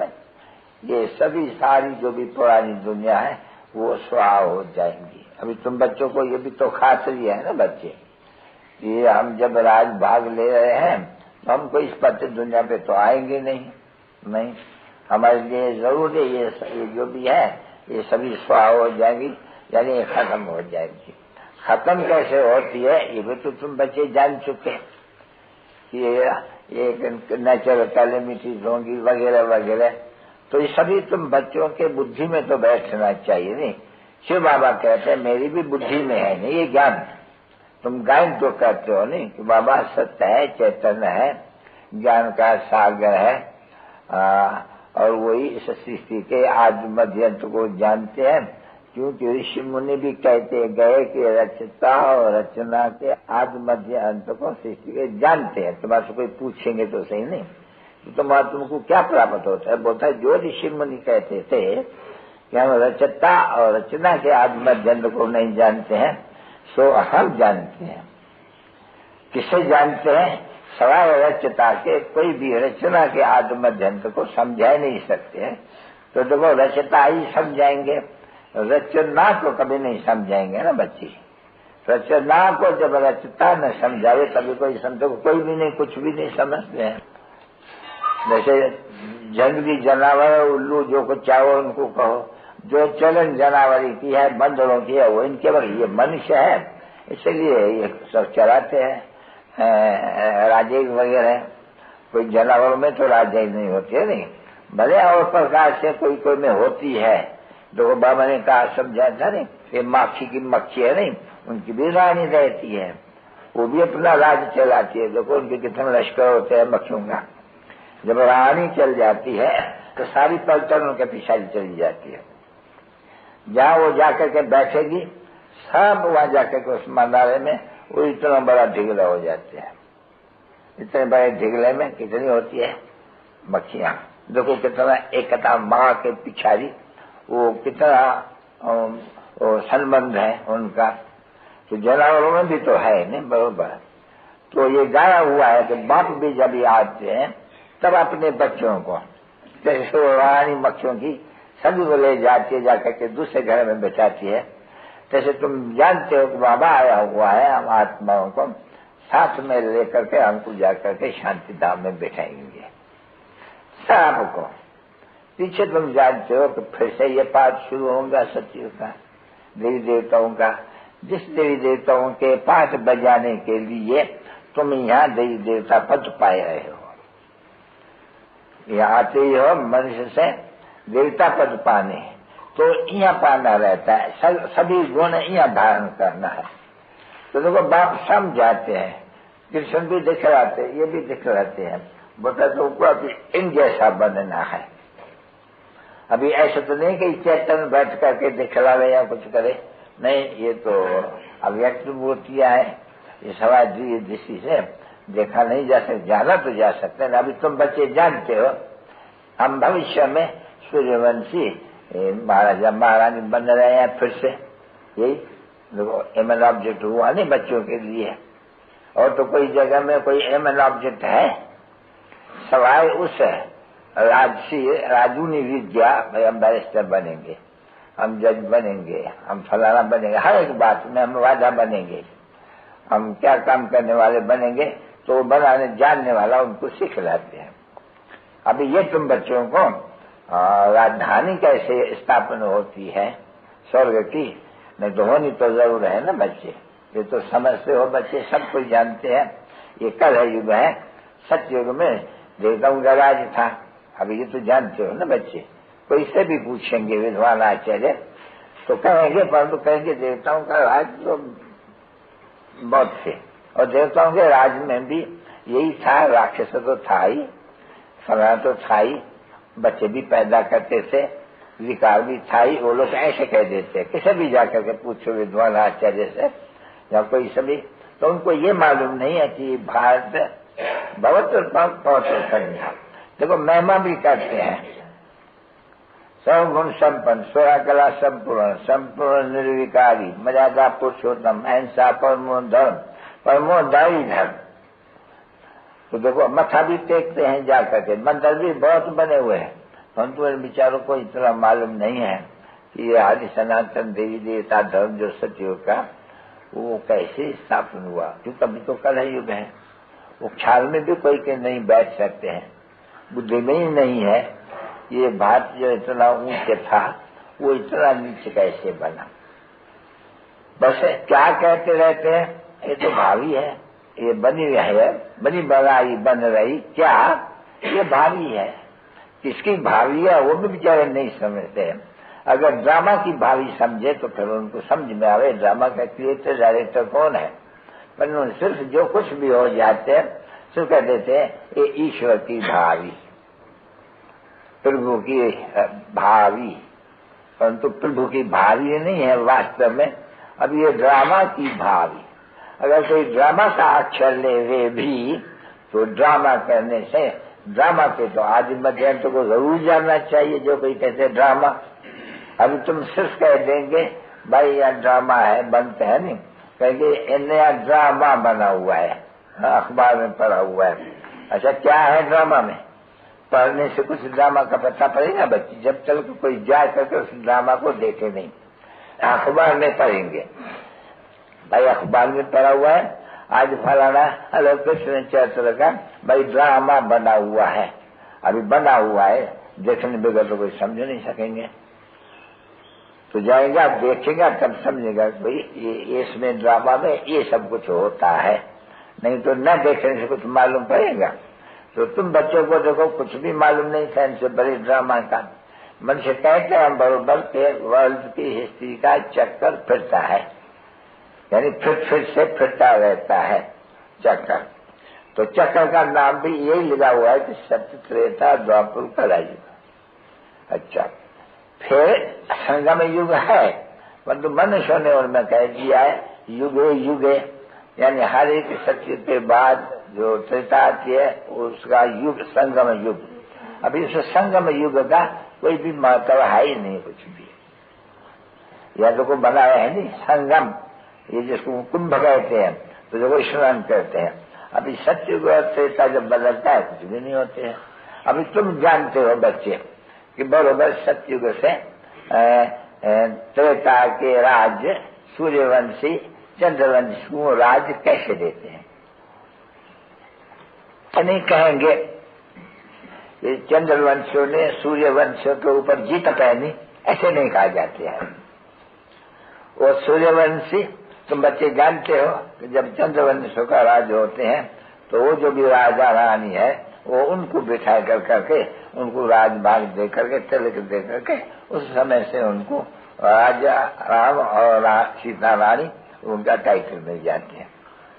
ये सभी सारी जो भी पुरानी दुनिया है वो स्वाहा हो जाएंगी। अभी तुम बच्चों को ये भी तो खातरी है ना बच्चे, ये हम जब राज भाग ले रहे हैं तो हम कोई इस पति दुनिया पे तो आएंगे नहीं, हमारे लिए जरूर है ये जो भी है ये सभी स्वाहा हो जाएंगी, यानी खत्म हो जाएगी। खत्म कैसे होती है ये भी तो तुम बच्चे जान चुके कि ये नेचुरल कैलेमिटीज होंगी वगैरह वगैरह। तो ये सभी तुम बच्चों के बुद्धि में तो बैठना चाहिए नहीं। शिव बाबा कहते हैं मेरी भी बुद्धि में है नहीं ये ज्ञान, तुम गायन तो करते हो नहीं कि बाबा सत्य है, चैतन्य है, ज्ञान का सागर है, और वही इस सृष्टि के आदि मध्यंत को जानते हैं, क्योंकि ऋषि मुनि भी कहते गए कि रचता और रचना के आदि मध्य अंत को सृष्टि के जानते हैं। तुम्हारे कोई पूछेंगे तो सही नहीं, तो तुमको क्या प्राप्त होता है? बोलता है जो ऋषि मुनि कहते थे कि हम रचता और रचना के आदि मध्य अंत को नहीं जानते हैं, सो हम जानते हैं। किसे जानते हैं? सवाल रचता के कोई भी रचना के आदि मध्य अंत को समझा नहीं सकते हैं। तो देखो रचता ही समझाएंगे, रचना को कभी नहीं समझाएंगे ना बच्चे। रचना को जब रचता न समझावे तभी कोई समझो, कोई भी नहीं, कुछ भी नहीं समझते हैं। जैसे जंगली जानवर उल्लू जो कुछ चाहो उनको कहो, जो चलन जानवरी की है, बंदरों की है, वो इनके वक्त ये मनुष्य है, इसलिए ये सब चलाते हैं राजेग वगैरह। कोई जानवरों में तो राजेग नहीं होती है, नहीं भले और प्रकार से कोई कोई में होती है। देखो बाबा ने कहा समझा था नहीं, ये माखी की मक्खी है नहीं, उनकी भी रानी रहती है, वो भी अपना राज चलाती है। देखो उनके कितने लश्कर होते हैं मक्खियों का। जब रानी चल जाती है तो सारी पलटन उनके पीछे चली जाती है। जहाँ वो जाकर के बैठेगी सब वहां जाकर के उस मंदारे में वो इतना बड़ा ढिगला हो जाते हैं। इतने बड़े ढिगले में कितनी होती है मक्खियां। देखो कितना एक कथा माँ के पिछाड़ी वो कितना संबंध है उनका। तो जानवरों में भी तो है नहीं बरोबर। तो ये गाया हुआ है कि बाप भी जब ये आते हैं तब अपने बच्चों को, जैसे वो रानी मक्खियों की सभी को ले जाती है, जाकर के दूसरे घर में बैठाती है, जैसे तुम जानते हो कि बाबा आया हुआ है, हम आत्माओं को साथ में लेकर के हमको जाकर के शांति धाम में बैठाएंगे सबको। पीछे तुम जानते हो कि फिर से ये पाठ शुरू होगा सत्य का, देवी देवताओं का। जिस देवी देवताओं के पाठ बजाने के लिए तुम यहाँ देवी देवता पद पाए रहे हो, यहाँ आते ही हो मनुष्य से देवता पद पाने, तो यहाँ पाना रहता है, सभी गुण यहाँ धारण करना है। तो देखो बाप समझाते हैं, कृष्ण भी दिखलाते, ये भी दिखलाते हैं, बोलता तो अभी इन जैसा बनना है। अभी ऐसा तो नहीं कि चैतन्य बैठ करके दिखलावे या कुछ करे, नहीं, ये तो अव्यक्त मूर्तियां है, ये समाधि दृष्टि से देखा नहीं जा सकता, जाना तो जा सकते हैं। अभी तुम बच्चे जानते हो हम भविष्य में सूर्यवंशी महाराजा महारानी बन रहे हैं फिर से, यही देखो एमएन ऑब्जेक्ट हुआ नहीं बच्चों के लिए। और तो कोई जगह में कोई एमएन ऑब्जेक्ट है सवाल उस राजूनी विद्या, भाई हम बैरिस्टर बनेंगे, हम जज बनेंगे, हम फलाना बनेंगे, हर एक बात में हम वादा बनेंगे, हम क्या काम करने वाले बनेंगे, तो वो बनाने जानने वाला उनको सिखलाते हैं। अभी ये तुम बच्चों को राजधानी कैसे स्थापन होती है स्वर्ग की, नहीं तो होनी तो जरूर है ना बच्चे, ये तो समझते हो बच्चे, सब कुछ जानते हैं। ये कल युग है, सत्य युग में देवताओं का राज था, अभी ये तो जानते हो ना बच्चे। कोई से भी पूछेंगे विद्वान आचार्य तो कहेंगे, परंतु कहेंगे देवताओं का राज तो बहुत थे, और देवताओं के राज में भी यही था, राक्षस तो था ही, फलाना तो था ही, बच्चे भी पैदा करते थे, विकार भी था ही। वो लोग ऐसे कह देते, किसे भी जाकर के पूछो विद्वान आचार्य से या कोई सभी, तो उनको ये मालूम नहीं है कि भारत बहुत संख्या। देखो महिमा भी करते हैं, सर्वगुण संपन्न, 16 कला संपूर्ण, संपूर्ण निर्विकारी, मर्यादा पुरुषोत्तम, अहिंसा परमो धर्म, परमोदायी धर्म। तो देखो मथा भी टेकते हैं जाकर के, मंदिर भी बहुत बने हुए हैं, परंतु इन विचारों को इतना मालूम नहीं है कि ये आदि सनातन देवी देवता धर्म जो सत्युग का वो कैसे स्थापन हुआ। क्योंकि अभी तो कल युग है, वो ख्याल में भी कोई के नहीं बैठ सकते हैं, बुद्धि में ही नहीं है ये भारत जो इतना ऊंचे था वो इतना नीचे कैसे बना। बस क्या कहते रहते हैं, ये तो भावी है, ये बनी है, बनी बनाई बन रही, क्या ये भावी है, किसकी भावी है वो भी बेचारे नहीं समझते हैं। अगर ड्रामा की भावी समझे तो फिर उनको समझ में आवे ड्रामा का क्रिएटर डायरेक्टर कौन है। पर सिर्फ जो कुछ भी हो जाते हैं सिर्फ कह देते हैं ये ईश्वर की भावी, प्रभु की भावी, परंतु प्रभु की भावी नहीं है वास्तव में। अब ये ड्रामा की भावी, अगर कोई ड्रामा का अक्षर ले वे भी तो ड्रामा करने से, ड्रामा के तो आदि मध्य को जरूर जानना चाहिए। जो कोई कहते ड्रामा, अभी तुम सिर्फ कह देंगे भाई यहाँ ड्रामा है, बनते हैं नहीं, कहेंगे नया ड्रामा बना हुआ है, अखबार में पढ़ा हुआ है। अच्छा क्या है ड्रामा में? पढ़ने से कुछ ड्रामा का पता पड़ेगा बच्चे? जब तक कोई जाए करके उस ड्रामा को देखे नहीं, अखबार में पढ़ेंगे। भाई अखबार में पढ़ा हुआ है आज फलाना अलग कृष्ण चैत्र का भाई ड्रामा बना हुआ है, अभी बना हुआ है, देखने बगैर तो कोई समझ नहीं सकेंगे। तो जाएगा देखेगा तब समझेगा भाई ये इसमें ड्रामा में ये सब कुछ होता है, नहीं तो न देखने से कुछ मालूम पड़ेगा। तो तुम बच्चों को देखो कुछ भी मालूम नहीं था इनसे बड़े ड्रामा का। मनुष्य कहते हैं बरोबर के वर्ल्ड की हिस्ट्री का चक्कर फिरता है, यानी फिर से फिरता रहता है चक्कर। तो चक्कर का नाम भी यही लगा हुआ है कि सत्य त्रेता द्वापर कलयुग। अच्छा फिर संगम युग है, परंतु मनुष्यों ने उनमें कह दिया है युगे युगे, यानी हर एक सत्य के बाद जो त्रेता आती है उसका युग संगम युग। अभी उस संगम युग का कोई भी महत्व है ही नहीं कुछ भी। या तो को बनाया है नहीं संगम, ये जिसको कुंभ कहते हैं, तो जो स्नान करते हैं। अभी सत्युग और त्रेता जब बदलता है कुछ भी नहीं होते हैं। अभी तुम जानते हो बच्चे कि बरोबर सत्युग से त्रेता के राज सूर्यवंशी चंद्रवंश को राज कैसे देते हैं? नहीं कहेंगे कि चंद्रवंशियों ने सूर्यवंशियों के ऊपर जीत पहनी, ऐसे नहीं कहा जाते हैं। वो सूर्यवंशी तुम बच्चे जानते हो कि जब चंद्रवंशों का राज होते हैं तो वो जो भी राजा रानी है वो उनको बिठा कर करके उनको राजभाग दे करके तिलक दे करके उस समय से उनको राजा राम और सीता रानी उनका टाइटल मिल जाते हैं।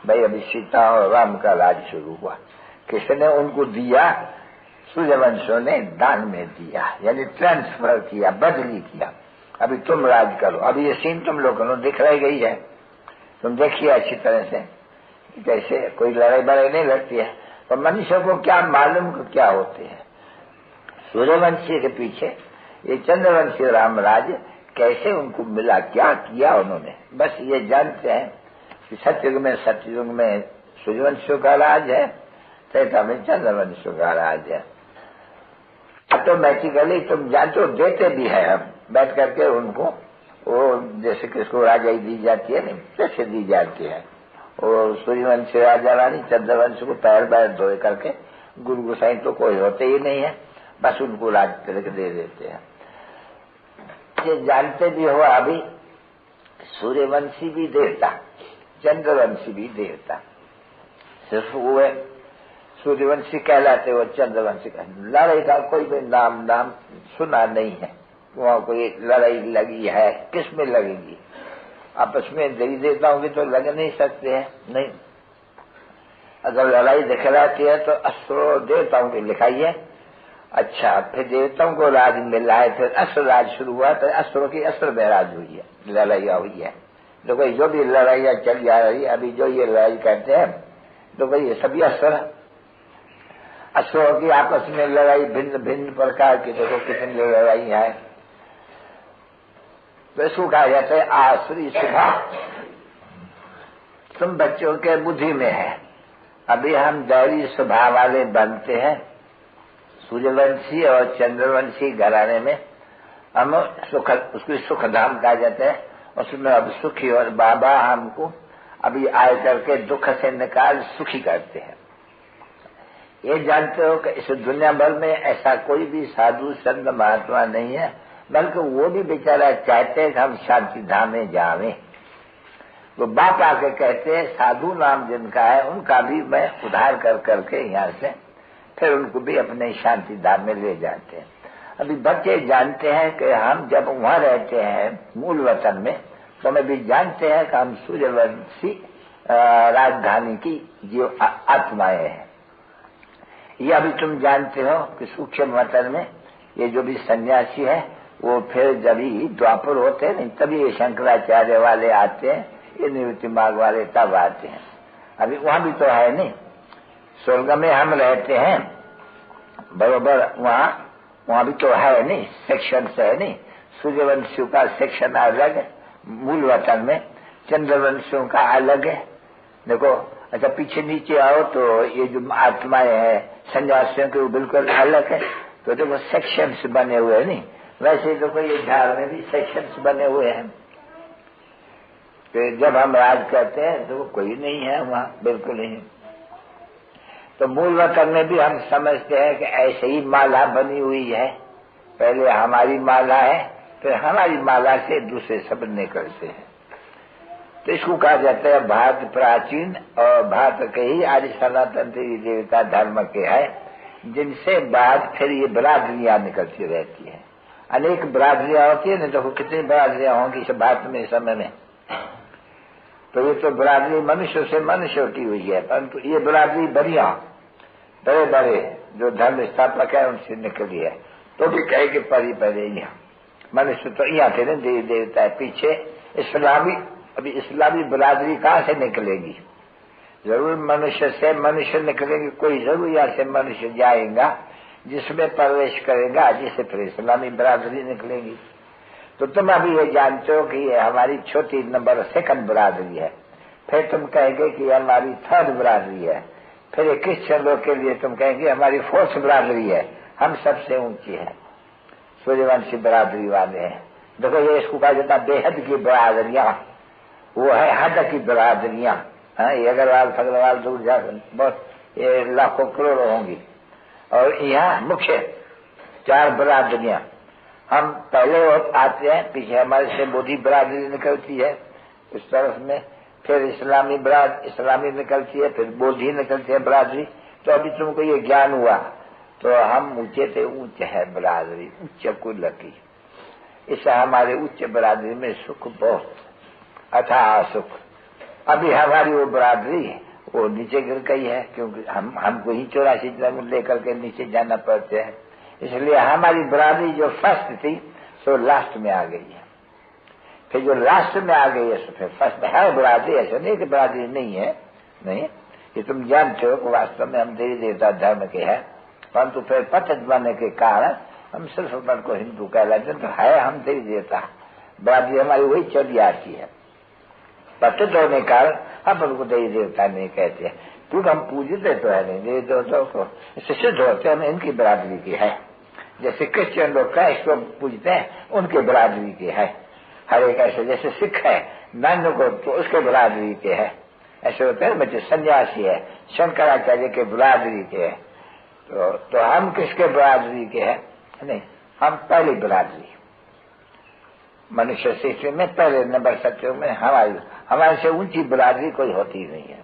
भाई अभी सीता और राम का राज शुरू हुआ, किसने उनको दिया? सूर्यवंशों ने दान में दिया, यानी ट्रांसफर किया, बदली किया। अभी तुम राज करो। अभी ये सीन तुम लोगों को दिख रही गई है, तुम देखिए अच्छी तरह से कैसे कोई लड़ाई बड़ाई नहीं लगती है। तो मनुष्य को क्या मालूम क्या होते हैं? सूर्यवंशी के पीछे ये चंद्रवंशी रामराज कैसे उनको मिला, क्या किया उन्होंने, बस ये जानते हैं कि सतयुग में सूर्यवंशियों का राज है, त्रेता में चंद्रवंशियों का राज है। ऑटोमेटिकली तुम जानते हो, देते भी है हम बैठ करके उनको, वो जैसे किसको राजाई दी जाती है नहीं कैसे दी जाती है। और सूर्यवंश राजा रानी चंद्रवंश को पैर पैर धोए करके गुरु गोसाई तो कोई होते ही नहीं है, बस उनको राज तिलक दे देते हैं। ये जानते भी हो अभी सूर्यवंशी भी देवता, चंद्रवंशी भी देवता, सिर्फ वो है सूर्यवंशी कहलाते हो, चंद्रवंशी का लड़ाई का कोई भी नाम सुना नहीं है। वहां कोई लड़ाई लगी है, किस में लगेगी? आपस में देवी देवताओं की तो लग नहीं सकते हैं, नहीं। अगर लड़ाई दिखलाती है तो असुरों देवताओं की लिखाई है। अच्छा फिर देवताओं को राज मिला है, फिर असुर राज शुरू हुआ, तो असुरों की असुर में राज हुई है, लड़ाइया हुई है। तो भाई जो भी लड़ाइयाँ चल जा रही है अभी, जो ये लड़ाई करते हैं तो भाई ये सभी असुरों की आपस में लड़ाई भिन्न भिन्न प्रकार की, देखो कितनी लड़ाई है। तो इसको कहा जाता है आसुरी स्वभाव। तुम बच्चों के बुद्धि में है, अभी हम दैवी स्वभाव वाले बनते हैं। सूर्यवंशी और चंद्रवंशी घराने में हम उसको सुखधाम कहा जाता है। उसमें अब सुखी और बाबा हमको अभी आए करके दुख से निकाल सुखी करते हैं। ये जानते हो कि इस दुनिया भर में ऐसा कोई भी साधु संत महात्मा नहीं है, बल्कि वो भी बेचारा चाहते हैं कि हम शांति धाम में जावें। वो बाप आके कहते हैं साधु नाम जिनका है उनका भी मैं उद्धार कर करके यहाँ से फिर उनको भी अपने शांति धाम में ले जाते हैं। अभी बच्चे जानते हैं कि हम जब वहाँ रहते हैं मूल वतन में, तो हमें भी जानते हैं कि हम सूर्यवंशी राजधानी की जो आत्माएं हैं। ये अभी तुम जानते हो कि सूक्ष्म वतन में ये जो भी सन्यासी है वो फिर जब ही द्वापर होते हैं नहीं तभी ये शंकराचार्य वाले आते हैं, ये निवृत्ति मार्ग वाले तब आते हैं। अभी वहां भी तो है नहीं, स्वर्ग में हम रहते हैं बरोबर, वहां भी तो है नहीं, सेक्शन है नहीं। सूर्यवंशियों का सेक्शन अलग है मूल वतन में, चंद्रवंशियों का अलग है। देखो अच्छा पीछे नीचे आओ तो ये जो आत्माएं है सन्यासियों के वो बिल्कुल अलग है। तो देखो सेक्शंस बने हुए हैं नहीं, वैसे देखो ये झाड़ में भी सेक्शंस बने हुए हैं। तो जब हम राज करते हैं तो कोई नहीं है वहां, बिल्कुल नहीं। तो मूल वतन में भी हम समझते हैं कि ऐसे ही माला बनी हुई है, पहले हमारी माला है फिर हमारी माला से दूसरे शब्द निकलते हैं। तो इसको कहा जाता है भारत प्राचीन और भारत के ही आदि सनातन देवी देवता धर्म के है, जिनसे बाद फिर ये बरादरियां निकलती रहती है। अनेक बरादरियां होती है, नहीं देखो कितनी बरादरियां होंगी इस भारत में इस समय में। तो ये तो बरादरी मनुष्य से मनुष्य होती हुई है, परंतु ये बरादरी बढ़िया बड़े बड़े जो धर्म स्थापक है उनसे निकली है। तो भी कहे कि परी परे यहाँ मनुष्य तो यहाँ थे ना देवी देवता है पीछे इस्लामी। अभी इस्लामी बरादरी कहाँ से निकलेगी? जरूर मनुष्य से मनुष्य निकलेंगे, कोई जरूर यहाँ से मनुष्य जाएगा जिसमें प्रवेश करेगा, जिससे फिर इस्लामी बरादरी निकलेगी। तो तुम अभी ये जानते हो कि ये हमारी छोटी नंबर सेकंड बरादरी है, फिर तुम कहेंगे कि हमारी थर्ड बरादरी है, फिर ये क्रिश्चियन लोग के लिए तुम कहेंगे हमारी फोर्थ बरादरी है। हम सबसे ऊंची है, सूर्यवंशी बरादरी वाले हैं। देखो ये इसको कहा जाता बेहद की बरादरियां, वो है हद की बरादरियां। ये अग्रवाल फगरवाल दूर जा बहुत ये लाखों करोड़ों होंगी। और यहाँ मुख्य 4 बरादरियां हम पहले आते हैं, पीछे हमारे से बोधी बरादरी निकलती है इस तरफ में, फिर इस्लामी निकलती है, फिर बोधी निकलती है बरादरी। तो अभी तुमको ये ज्ञान हुआ तो हम ऊंचे थे, उच्च है बरादरी, उच्च कुल की। इससे हमारे उच्च बरादरी में सुख बहुत अथाह सुख। अभी हमारी वो बरादरी वो नीचे गिर गई है, क्योंकि हमको ही 84 जन्म लेकर के नीचे जाना पड़ते हैं। इसलिए हमारी बरादरी जो फर्स्ट थी सो लास्ट में आ गई है। फिर जो लास्ट में आ गई है सो फिर फर्स्ट में है बरादरी। ऐसा नहीं कि बरादरी नहीं है, नहीं, ये तुम जानते हो कि वास्तव में हम देवी देवता धर्म के हैं, परंतु फिर पतित बनने के कारण हम सिर्फ मन को हिंदू कहलाते हैं। तो है हम देवी देवता, बरादरी हमारी वही चली आती है। पतित होने के कारण हम उनको देवी देवता नहीं कहते, क्योंकि हम पूजते तो है नहीं देवी देवताओं को, इससे सिद्ध होते हैं इनकी बरादरी की है। जैसे क्रिश्चियन लोग क्राइस्ट को पूजते हैं उनके बरादरी के है, हर एक ऐसे जैसे सिख है नंद को तो उसके बरादरी के है। ऐसे होते हैं बच्चे सन्यासी है शंकराचार्य के बरादरी के है। तो हम किसके बरादरी के हैं? नहीं, हम पहली बरादरी मनुष्य सृष्टि में पहले नंबर सत्यों में हमारे से ऊंची बरादरी कोई होती नहीं है।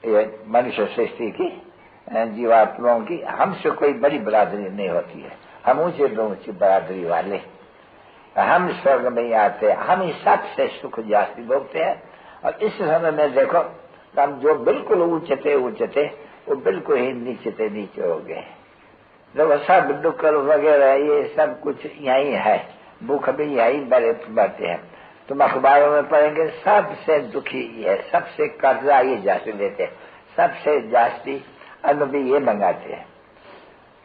ये मनुष्य सृष्टि की जीवात्माओं की हमसे कोई बड़ी बरादरी नहीं होती है। हम ऊंचे दो ऊंची बरादरी वाले, हम स्वर्ग में ही आते हैं, हम ही सबसे सुख जास्ती भोगते हैं। और इस समय में देखो हम जो बिल्कुल ऊंचे थे वो बिल्कुल ही नीचे हो गए। जब सब दुख वगैरह ये सब कुछ यही है, भूख भी यही बढ़ते हैं। तुम अखबारों में पढ़ेंगे सबसे दुखी है, सबसे कर्जा ये जास्ती लेते हैं, सबसे जास्ती अन्न भी ये मंगाते हैं।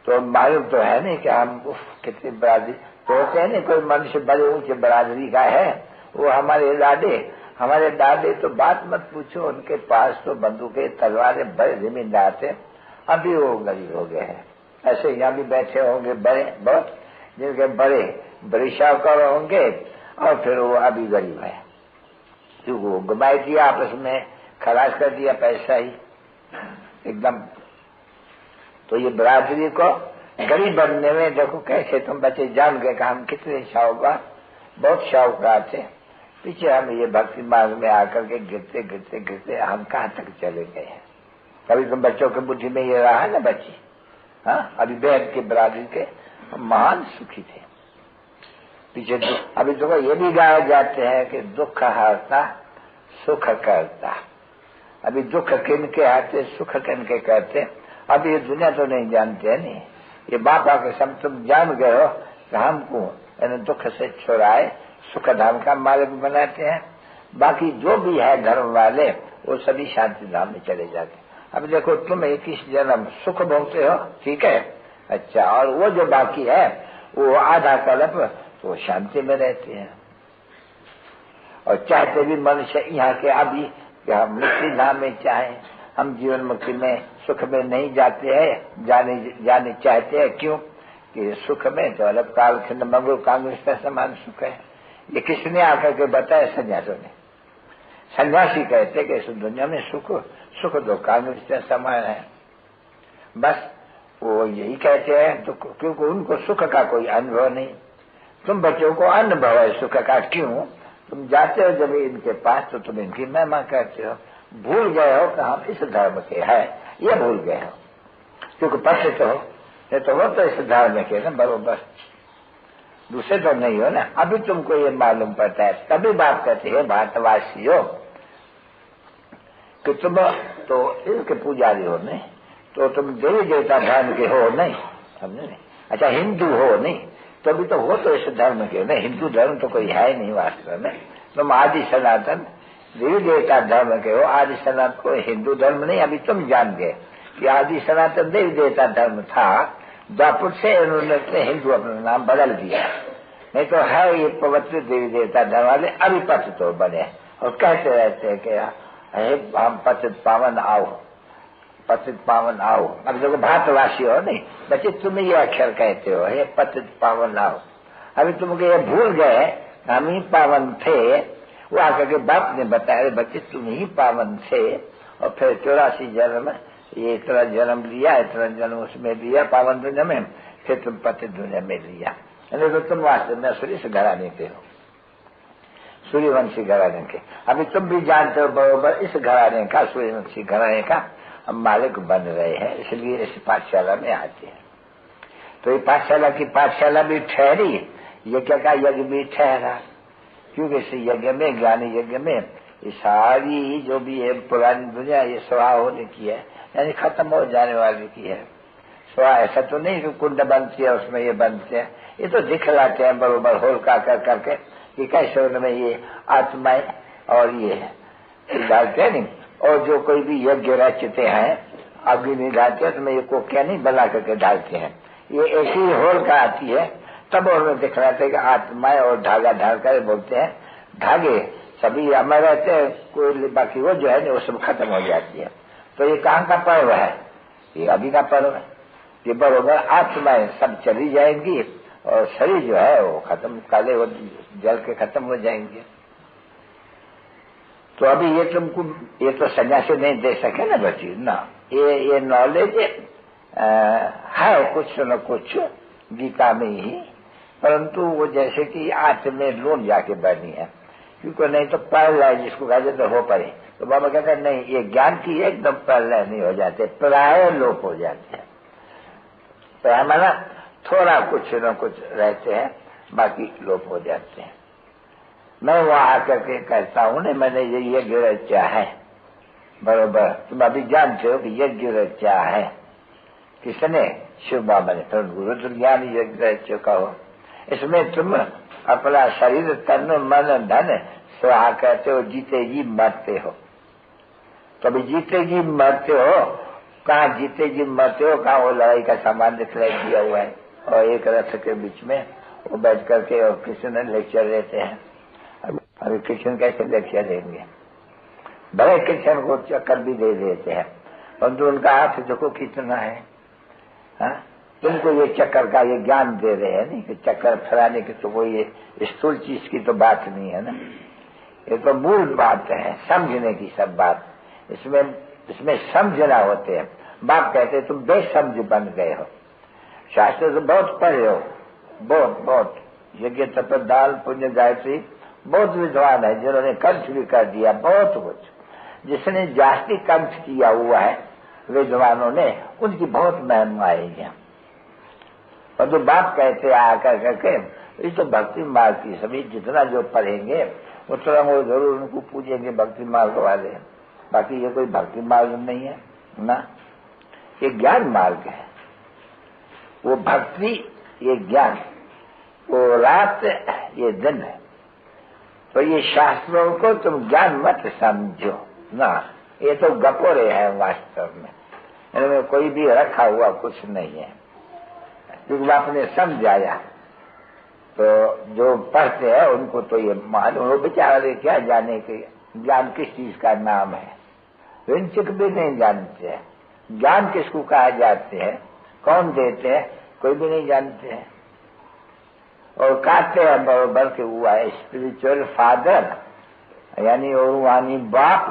तो मालूम तो है नहीं कि हम कितनी बरादरी तो होते हैं। नहीं कोई मनुष्य बड़े ऊंचे बरादरी का है, वो हमारे दादे तो बात मत पूछो, उनके पास तो बंदूकें तलवारें बड़े जमींदार थे, अभी वो गरीब हो गए हैं। ऐसे यहाँ भी बैठे होंगे बड़े बहुत, जिनके बड़े शाहकार होंगे और फिर वो अभी गरीब है, क्योंकि वो गुमाई दिया, आपस में खलास कर दिया पैसा ही एकदम। तो ये बरादरी को गरीब बनने में देखो कैसे तुम बच्चे जान गए कि हम कितने शाहूकार, बहुत शाहूकार थे। पीछे हम ये भक्ति मार्ग में आकर के गिरते हम कहाँ तक चले गए हैं। कभी तुम बच्चों की बुद्धि में ये रहा है ना बच्ची, हाँ अभी बहन की बरादरी के महान सुखी थे। पीछे अभी देखो ये भी गाया जाते हैं कि दुख हरता सुख करता। अभी दुख किनके आते सुख किनके करते, अभी ये दुनिया तो नहीं जानते है। नहीं ये बापा के सब तुम जान गए हो राम को दुख से छुड़ाए सुख धाम का मार्ग बनाते हैं। बाकी जो भी है धर्म वाले वो सभी शांति धाम में चले जाते हैं। अब देखो तुम 21 जन्म सुख भोगते हो, ठीक है, अच्छा, और वो जो बाकी है वो आधा कल्प तो शांति में रहते हैं। और चाहते भी मनुष्य यहाँ के अभी कि हम मुक्ति धाम में चाहें, हम जीवन मुक्ति में सुख में नहीं जाते हैं, जाने चाहते हैं। क्यों? कि सुख में तो अलग काल खंड मंगल कांग्रेस का समान सुख है। ये किसने आकर के बताया? सन्यासों ने। सन्यासी कहते कि इस दुनिया में सुख दो कांग्रेस का समान है। बस वो यही कहते हैं, तो क्योंकि उनको सुख का कोई अनुभव नहीं। तुम बच्चों को अनुभव है सुख का। क्यों? तुम जाते हो जब इनके पास तो तुम इनकी महिमा करते हो। भूल गए हो कि हम इस धर्म के हैं, ये भूल गए हो, क्योंकि पक्ष तो हो, ये तो हो तो इस धर्म के ना बरोबर, दूसरे तो नहीं हो ना। अभी तुमको ये मालूम पड़ता है, तभी बात करते हैं भारतवासियों कि तुम तो इनके पुजारी हो नहीं, तो तुम देवी देवता धर्म के हो नहीं, समझे नहीं? अच्छा, हिंदू हो नहीं, तो भी तो हो तो इस धर्म के नहीं। हिंदू धर्म तो कोई है नहीं वास्तव में। तुम आदि सनातन देवी देवता धर्म के हो। आदि सनातन को हिंदू धर्म नहीं। अभी तुम जान गए कि आदि सनातन देवी देवता धर्म था, द्वापर से उन्होंने हिंदू अपना नाम बदल दिया। नहीं तो है ये पवित्र देवी देवता धर्म वाले अभी पतित तो बने और कहते रहते हैं कि हम पतित पावन आओ, पतित पावन आओ। अब देखो भारतवासी हो नहीं बच्चे, तुम ये अक्षर कहते हो, हे पतित पावन आओ। अभी तुमको ये भूल गए हम ही पावन थे। वो आकर के बाप ने बताया, बच्चे तुम ही पावन थे, और फिर 84 जन्म ये इतना जन्म लिया, इतना जन्म उसमें लिया पावन दुनिया में, फिर तुम पतित दुनिया में लिया। तो तुम वास्तव में सूर्य से घराने के हो, सूर्यवंशी घराने के। अभी तुम भी जानते हो बरोबर इस घराने का, सूर्यवंशी घराने का हम मालिक बन रहे हैं, इसलिए इस पाठशाला में आते हैं। तो ये पाठशाला की पाठशाला भी ठहरी, यज्ञ का यज्ञ भी ठहरा, क्योंकि इस यज्ञ में, ज्ञानी यज्ञ में, ये सारी जो भी है पुरानी दुनिया ये स्वाहा होने की है, यानी खत्म हो जाने वाली की है। स्वाहा ऐसा तो नहीं कि कुंड बनती है उसमें ये बनते हैं, ये तो दिखलाते हैं बरोबर होल का कर करके कि कैसे उनमें ये आत्माएं और ये डालते हैं नहीं। और जो कोई भी यज्ञ रचते हैं, अग्नि नहीं डालते हैं, उसमें ये कोकिया नहीं बना करके डालते हैं, ये एक ही होल का आती है, तब उन्हें दिखलाते कि आत्माएं और धागा धार कर बोलते हैं। धागे सभी अमर रहते हैं, कोई बाकी वो जो है वो सब खत्म हो जाती है। तो ये कहाँ का पर्व है? ये अभी का पर्व है। ये बरोबर आत्माएं सब चली जाएंगी और शरीर जो है वो खत्म, काले वो जल के खत्म हो जाएंगे। तो अभी ये तुमको ये तो सन्यासी नहीं दे सके ना बच्ची ना, ये नॉलेज है कुछ न कुछ गीता में ही, परंतु वो जैसे कि आत्म में लोन जाके बनी है, क्योंकि नहीं तो प्रलय जिसको कहा जाता हो पड़े। तो बाबा कहते हैं नहीं, ये ज्ञान की एकदम प्रलय नहीं हो जाते, प्राय लोप हो जाते हैं। प्राय माना थोड़ा कुछ न कुछ रहते हैं, बाकी लोप हो जाते हैं। मैं वहां आकर के कहता हूं ना, मैंने ये यज्ञ रचा है बरोबर। तुम अभी जानते हो कि यज्ञ रचा है किसने? शिव बाबा ने। तो गुरु तो ज्ञान यज्ञ रच चुका हो। इसमें तुम अपना शरीर तन मन धन स्वाहा कहते हो, जीते जी मरते हो। तो अभी जीते जी मरते हो, कहाँ जीते जी मरते हो? कहाँ वो लड़ाई का सामान दिखलाई दिया हुआ है और एक रथ के बीच में वो बैठ करके और कृष्ण लेक्चर देते हैं। अभी कृष्ण कैसे लेक्चर देंगे? बड़े कृष्ण को चक्कर भी दे देते हैं, परंतु उनका हाथ देखो कितना है। हाँ? तुमको ये चक्कर का ये ज्ञान दे रहे हैं नहीं कि चक्कर फैलाने की तो वो ये स्थूल चीज की तो बात नहीं है ना, ये तो मूल बात है, समझने की सब बात। इसमें समझना होते हैं। बाप कहते हैं तुम बेसमझ बन गए हो, शास्त्र तो बहुत पढ़े हो, बहुत यज्ञ तप दाल पुण्य गायत्री, बहुत विद्वान है जिन्होंने कंठ भी कर दिया, बहुत कुछ। जिसने जास्ती कंठ किया हुआ है विद्वानों ने, उनकी बहुत महिमा है। और जो बाप कहते आकर करके ये तो भक्ति मार्ग की सभी जितना जो पढ़ेंगे उतना वो जरूर उनको पूजेंगे भक्ति मार्ग वाले। बाकी ये कोई भक्ति मार्ग नहीं है ना, ये ज्ञान मार्ग है। वो भक्ति, ये ज्ञान, वो रात ये दिन है। तो ये शास्त्रों को तुम ज्ञान मत समझो ना, ये तो गपोरे हैं वास्तव में, इनमें कोई भी रखा हुआ कुछ नहीं है। क्योंकि आपने समझाया तो जो पढ़ते हैं उनको तो ये मालूम, वो बेचारे क्या जाने के ज्ञान किस चीज का नाम है, विंचक भी नहीं जानते हैं। ज्ञान किसको कहा जाते हैं, कौन देते हैं, कोई भी नहीं जानते हैं। और कहते हैं बरोबर के हुआ है स्पिरिचुअल फादर, यानी रूहानी बाप,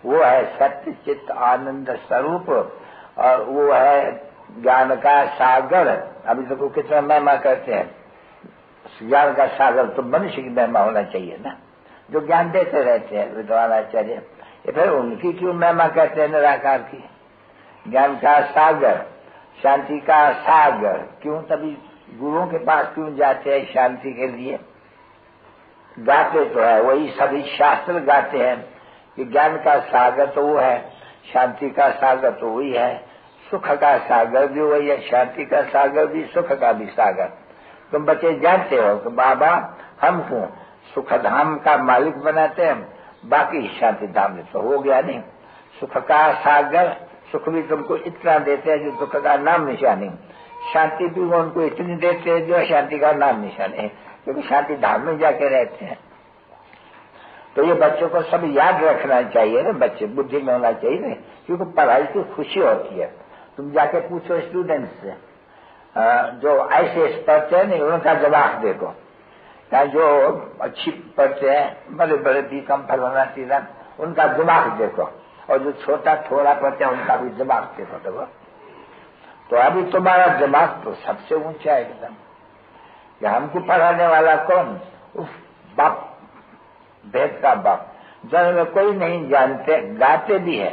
वो है सत्य चित्त आनंद स्वरूप, और वो है ज्ञान का सागर। अभी देखो कितना महिमा करते हैं, ज्ञान का सागर तो मनुष्य की महिमा होना चाहिए ना, जो ज्ञान देते रहते हैं विद्वान आचार्य, ये फिर उनकी क्यों महिमा कहते हैं निराकार की। ज्ञान का सागर, शांति का सागर, क्यों तभी गुरुओं के पास क्यों जाते हैं शांति के लिए। गाते तो है वही, सभी शास्त्र गाते हैं कि ज्ञान का सागर तो वो है, शांति का सागर तो वही है, सुख का सागर भी वही है, शांति का सागर भी, सुख का भी सागर। तुम बच्चे जानते हो कि बाबा हमको सुख धाम का मालिक बनाते हैं, बाकी शांति धाम में तो हो गया नहीं। सुख का सागर, सुख भी तुमको इतना देते हैं जो दुख का नाम निशान नहीं, शांति भी वो उनको इतनी देते हैं जो शांति का नाम निशान है, क्योंकि शांति धाम में जाके रहते हैं। तो ये बच्चों को सब याद रखना चाहिए ना, बच्चे बुद्धि में होना चाहिए ना, क्योंकि पढ़ाई की खुशी होती है। तुम जाके पूछो स्टूडेंट्स से, जो ऐसे पढ़ते हैं नहीं, उनका जवाब देखो, या जो अच्छी पढ़ते हैं बड़े बड़े बीकॉम फलाना तीरा, उनका दिमाग देखो, और जो छोटा थोड़ा पढ़ते हैं उनका भी दिमाग देखो। तो अभी तुम्हारा दिमाग तो सबसे ऊंचा है एकदम। कि हमको पढ़ाने वाला कौन, उस बाप भेद का बाप, जन में कोई नहीं जानते, गाते भी है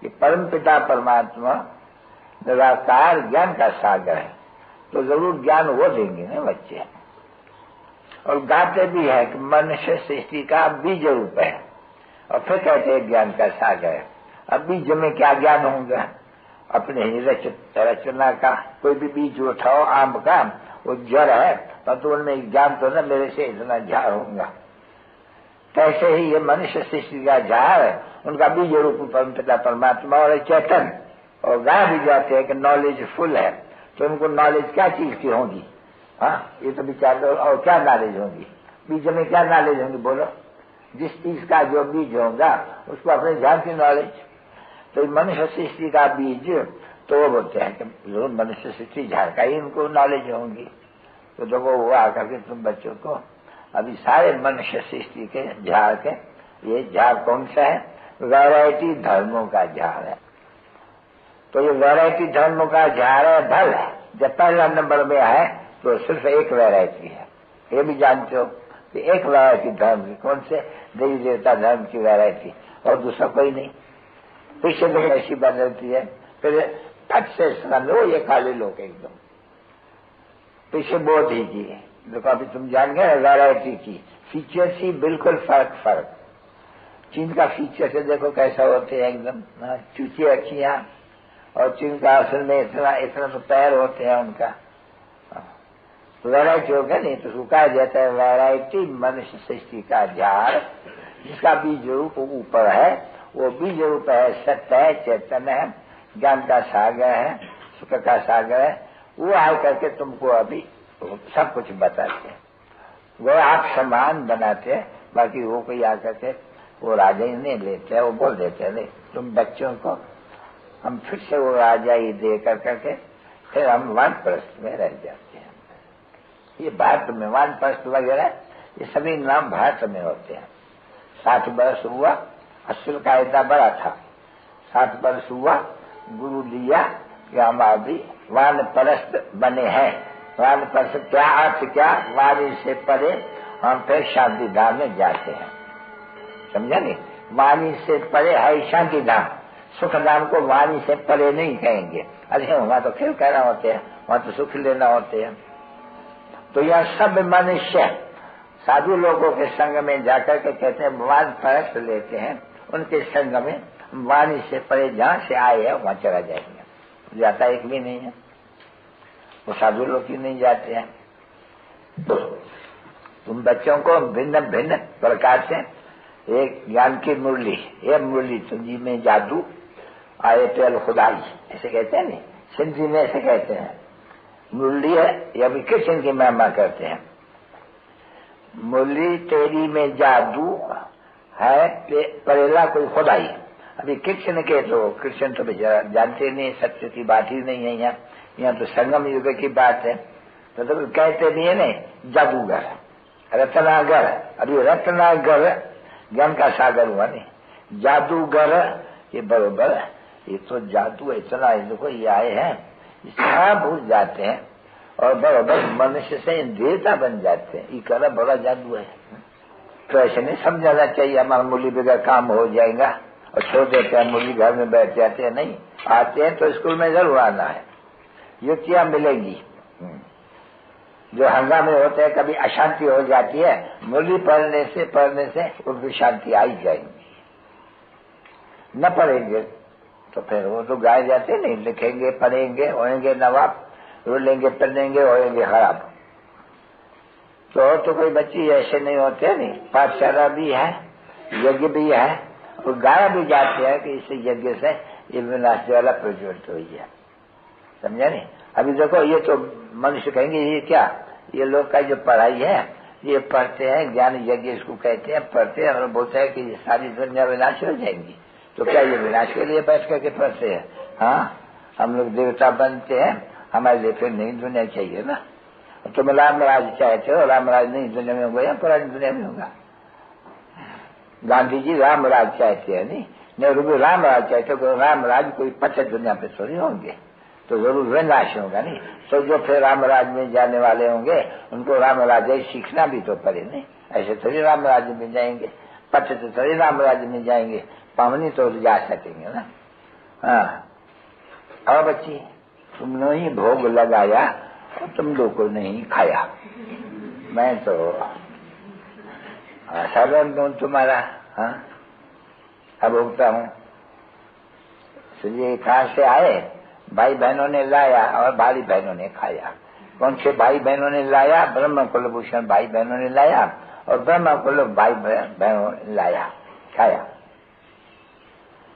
कि परम पिता परमात्मा निराकार ज्ञान का सागर है, तो जरूर ज्ञान वो देंगे ना बच्चे। और गाते भी है कि मनुष्य सृष्टि का बीज रूप है, और फिर कहते हैं ज्ञान का सागर है। अब बीज में क्या ज्ञान होगा, अपने ही रचना का कोई भी बीज उठाओ, आम का वो जड़ है, परंतु उनमें ज्ञान तो न मेरे से इतना झाड़ होगा। कैसे ही ये मनुष्य सृष्टि का झाड़ है, उनका बीज रूप परम पिता परमात्मा और चेतन। और गा भी जाते हैं कि नॉलेज फुल है, तो उनको नॉलेज क्या चीज की होगी। हाँ, ये तो विचार करो, और क्या नॉलेज होगी, बीज में क्या नॉलेज होगी बोलो। जिस चीज का जो बीज होगा उसको अपने ध्यान की नॉलेज। तो मनुष्य सृष्टि का बीज तो वो बोलते हैं कि जरूर मनुष्य सृष्टि झाड़ का ही उनको नॉलेज होगी। तो जब वो आकर के तुम बच्चों को अभी सारे मनुष्य सृष्टि के झाड़ के, ये झाड़ कौन सा है, वैरायटी धर्मों का झाड़ है। तो ये वैरायटी धर्मों का झाड़ है, धल है। जब पहला नंबर में है तो सिर्फ एक वैरायटी है, ये भी जानते हो कि एक वैरायटी धर्म की, कौन से, देवी देवता धर्म की वैरायटी, और दूसरा कोई नहीं। पीछे तो ऐसी बदलती है, फिर फट से समझो ये खाली लोग एकदम पीछे बोध ही की। देखो अभी तुम जान गए वैरायटी की फीचर्स ही बिल्कुल फर्क। चीन का फीचर से देखो कैसा होते हैं एकदम चूची अखियां, और चीन का असल में इतना इतना तो पैर होते हैं उनका। तो वैरायटी हो गया नहीं, तो उसको कहा जाता है वैरायटी मनुष्य सृष्टि का झाड़, जिसका बीज रूप ऊपर है। वो बीज रूप है, सत्य है, चेतन है, ज्ञान का सागर है, सुख का सागर है। वो आकर के तुमको अभी सब कुछ बताते हैं, वो आप समान बनाते हैं। बाकी वो कोई आकर के वो राजा ही नहीं लेते हैं, वो बोल देते हैं नहीं तुम बच्चों को हम फिर से वो राजा ही दे करके फिर हम वानप्रस्थ में रह जाते हैं। ये भारत में वानप्रस्थ वगैरह ये सभी नाम भारत में होते हैं। 60 वर्ष हुआ, असल कायदा बड़ा था, 60 वर्ष हुआ, गुरु दिया कि हम अभी वानप्रस्थ बने हैं। वानप्रस्थ क्या अर्थ, क्या वाणी से परे हम फिर शांति धाम में जाते हैं। समझा नहीं, वाणी से परे है शांति धाम, सुख धाम को वाणी से परे नहीं कहेंगे। अरे वहां तो खेल कहना होते हैं, वहां तो सुख लेना होते हैं। तो यह सब मनुष्य साधु लोगों के संग में जाकर के कहते हैं वानप्रस्थ लेते हैं, उनके संग में वाणी से परे जहां से आए हैं वहां चला जाएंगे। जाता एक भी नहीं है, वो साधु लोग ही नहीं जाते हैं। तो तुम बच्चों को भिन्न भिन्न प्रकार से एक ज्ञान की मुरली, ये मुरली तुझी में जादू आए तेल खुदाई, ऐसे कहते हैं नहीं, सिंधी में ऐसे कहते हैं। मुरली है, या भी कृष्ण की महिमा करते हैं। मुरली तेरी में जादू है, परेला कोई खुदाई। अभी कृष्ण के तो कृष्ण तो जानते नहीं, सत्य की बात ही नहीं है। यहाँ तो संगम युग की बात है। तो कहते भी है नहीं, जादूगर, रत्नागर। अभी रत्नागर ज्ञान का सागर हुआ नहीं, जादूगर ये बरोबर। ये तो जादू इतना देखो ये आए हैं, इतना भूल जाते हैं और बरोबर मनुष्य से देवता बन जाते हैं। ये कहना बड़ा जादू है। तो ऐसे नहीं समझाना चाहिए हमारा मूली बगैर काम हो जाएगा और छोड़ देते हैं, मूली घर में बैठ जाते हैं। नहीं, आते हैं तो स्कूल में जरूर आना है, युक्तियां मिलेंगी। जो हंगामे होते हैं, कभी अशांति हो जाती है, मूली पढ़ने से उनकी शांति आई जाएगी। न पढ़ेंगे तो फिर वो तो गाए जाते नहीं, लिखेंगे पढ़ेंगे होएंगे नवाब, रोलेंगे पढ़ेंगे होएंगे खराब। तो कोई बच्चे ऐसे नहीं होते नहीं। पाठशाला भी है, यज्ञ भी है और गाया भी जाते हैं कि इस यज्ञ से ये विनाश वाला प्रज्वलित हुई है। समझा नहीं? अभी देखो ये तो मनुष्य कहेंगे ये क्या, ये लोग का जो पढ़ाई है ये पढ़ते हैं, ज्ञान यज्ञ इसको कहते हैं, पढ़ते हैं और बोलते हैं कि सारी दुनिया विनाश हो जाएंगी। तो क्या ये विनाश के लिए बैठ करके पढ़ते हैं? हाँ, हम लोग देवता बनते हैं, हमारे लिए फिर नई दुनिया चाहिए ना। तुम रामराज चाहते हो, रामराज नई दुनिया में होगा या पुरानी दुनिया में होगा? गांधी जी रामराज चाहते हैं नहीं, नेहरू भी रामराज चाहते हो, रामराज कोई 50 दुनिया पे थोड़ी होंगे, तो जरूर विनाश होगा नहीं। तो जो फिर रामराज में जाने वाले होंगे उनको रामराज सीखना भी तो पड़े नहीं, ऐसे थोड़ी रामराज में जाएंगे, 50 थोड़ी रामराज में जाएंगे, पावनी तो जा सकेंगे ना। हाँ, और बच्ची तुमने ही भोग लगाया और तुम लोग को नहीं खाया, मैं तो साधन दूं तुम्हारा। हाँ, अब भोगता हूँ। ये कहाँ से आए? भाई बहनों ने लाया और भाई बहनों ने खाया। कौन से भाई बहनों ने लाया? ब्रह्म कुलभूषण भाई बहनों ने लाया और ब्रह्म कुल भाई बहनों ने लाया, खाया।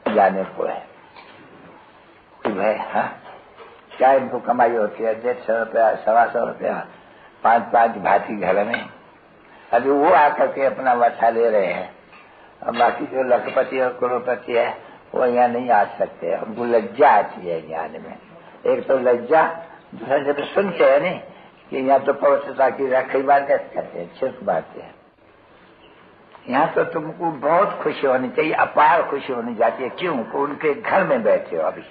जाने को है भाई। हाँ, क्या इनको कमाई होती है? 150 रुपया, 125 रुपया, 5 भाती घर में। अभी वो आकर के अपना वठा ले रहे हैं और बाकी जो लखपति और करोड़पति है वो यहाँ नहीं आ सकते। उनको लज्जा आती है ज्ञान में। एक तो लज्जा, दूसरा जब सुनते हैं नहीं कि यहाँ तो पवित्रता की रखी बातें करते हैं, छिप बातें हैं। यहाँ तो तुमको बहुत खुशी होनी चाहिए, अपार खुशी होनी जाती है। क्यों? उनके घर में बैठे हो। अभी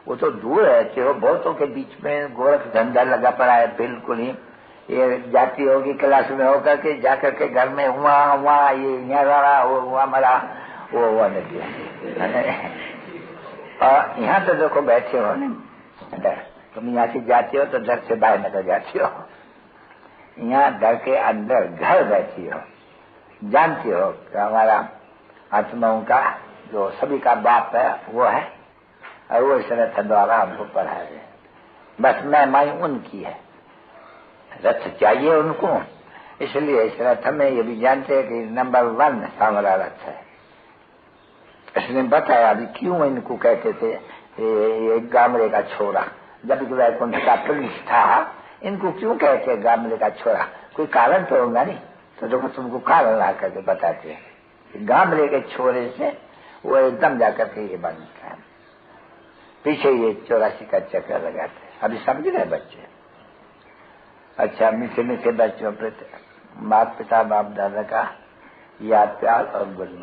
वो तो दूर रहते हो, बहुतों के बीच में गोरख धंधा लगा पड़ा है बिल्कुल ही। ये जाती होगी क्लास में होकर के जाकर के घर में वहाँ ये यहाँ रहा, वो वहाँ मरा, वो नहीं। और यहाँ तो देखो बैठे हो नहीं, तुम यहाँ से जाते हो तो घर से बाहर निकल जाती हो, यहाँ घर के अंदर घर बैठी हो। जानती हो कि हमारा आत्माओं का जो सभी का बाप है वो है और वो इस रथ द्वारा हमको पढ़ा है। बस मैं माई उनकी है, रथ चाहिए उनको, इसलिए इस रथ में ये भी जानते हैं कि नंबर 1 सांवरा रथ है। इसने बताया अभी क्यों इनको कहते थे ये गामड़े का छोरा। जब वैकुंठ का प्रिंस था, इनको क्यों कहते हैं गामड़े का छोरा? कोई कारण तो होगा नहीं। तो देखो तुमको कारण ला करके बताते हैं। गामड़े के छोरे से वो एकदम जाकर के ये बनता है, पीछे ये 84 का चक्कर लगाते हैं। अभी समझ रहे बच्चे? अच्छा, मीठे मीठे बच्चों पे माता पिता बाप दादा का याद प्यार और गुड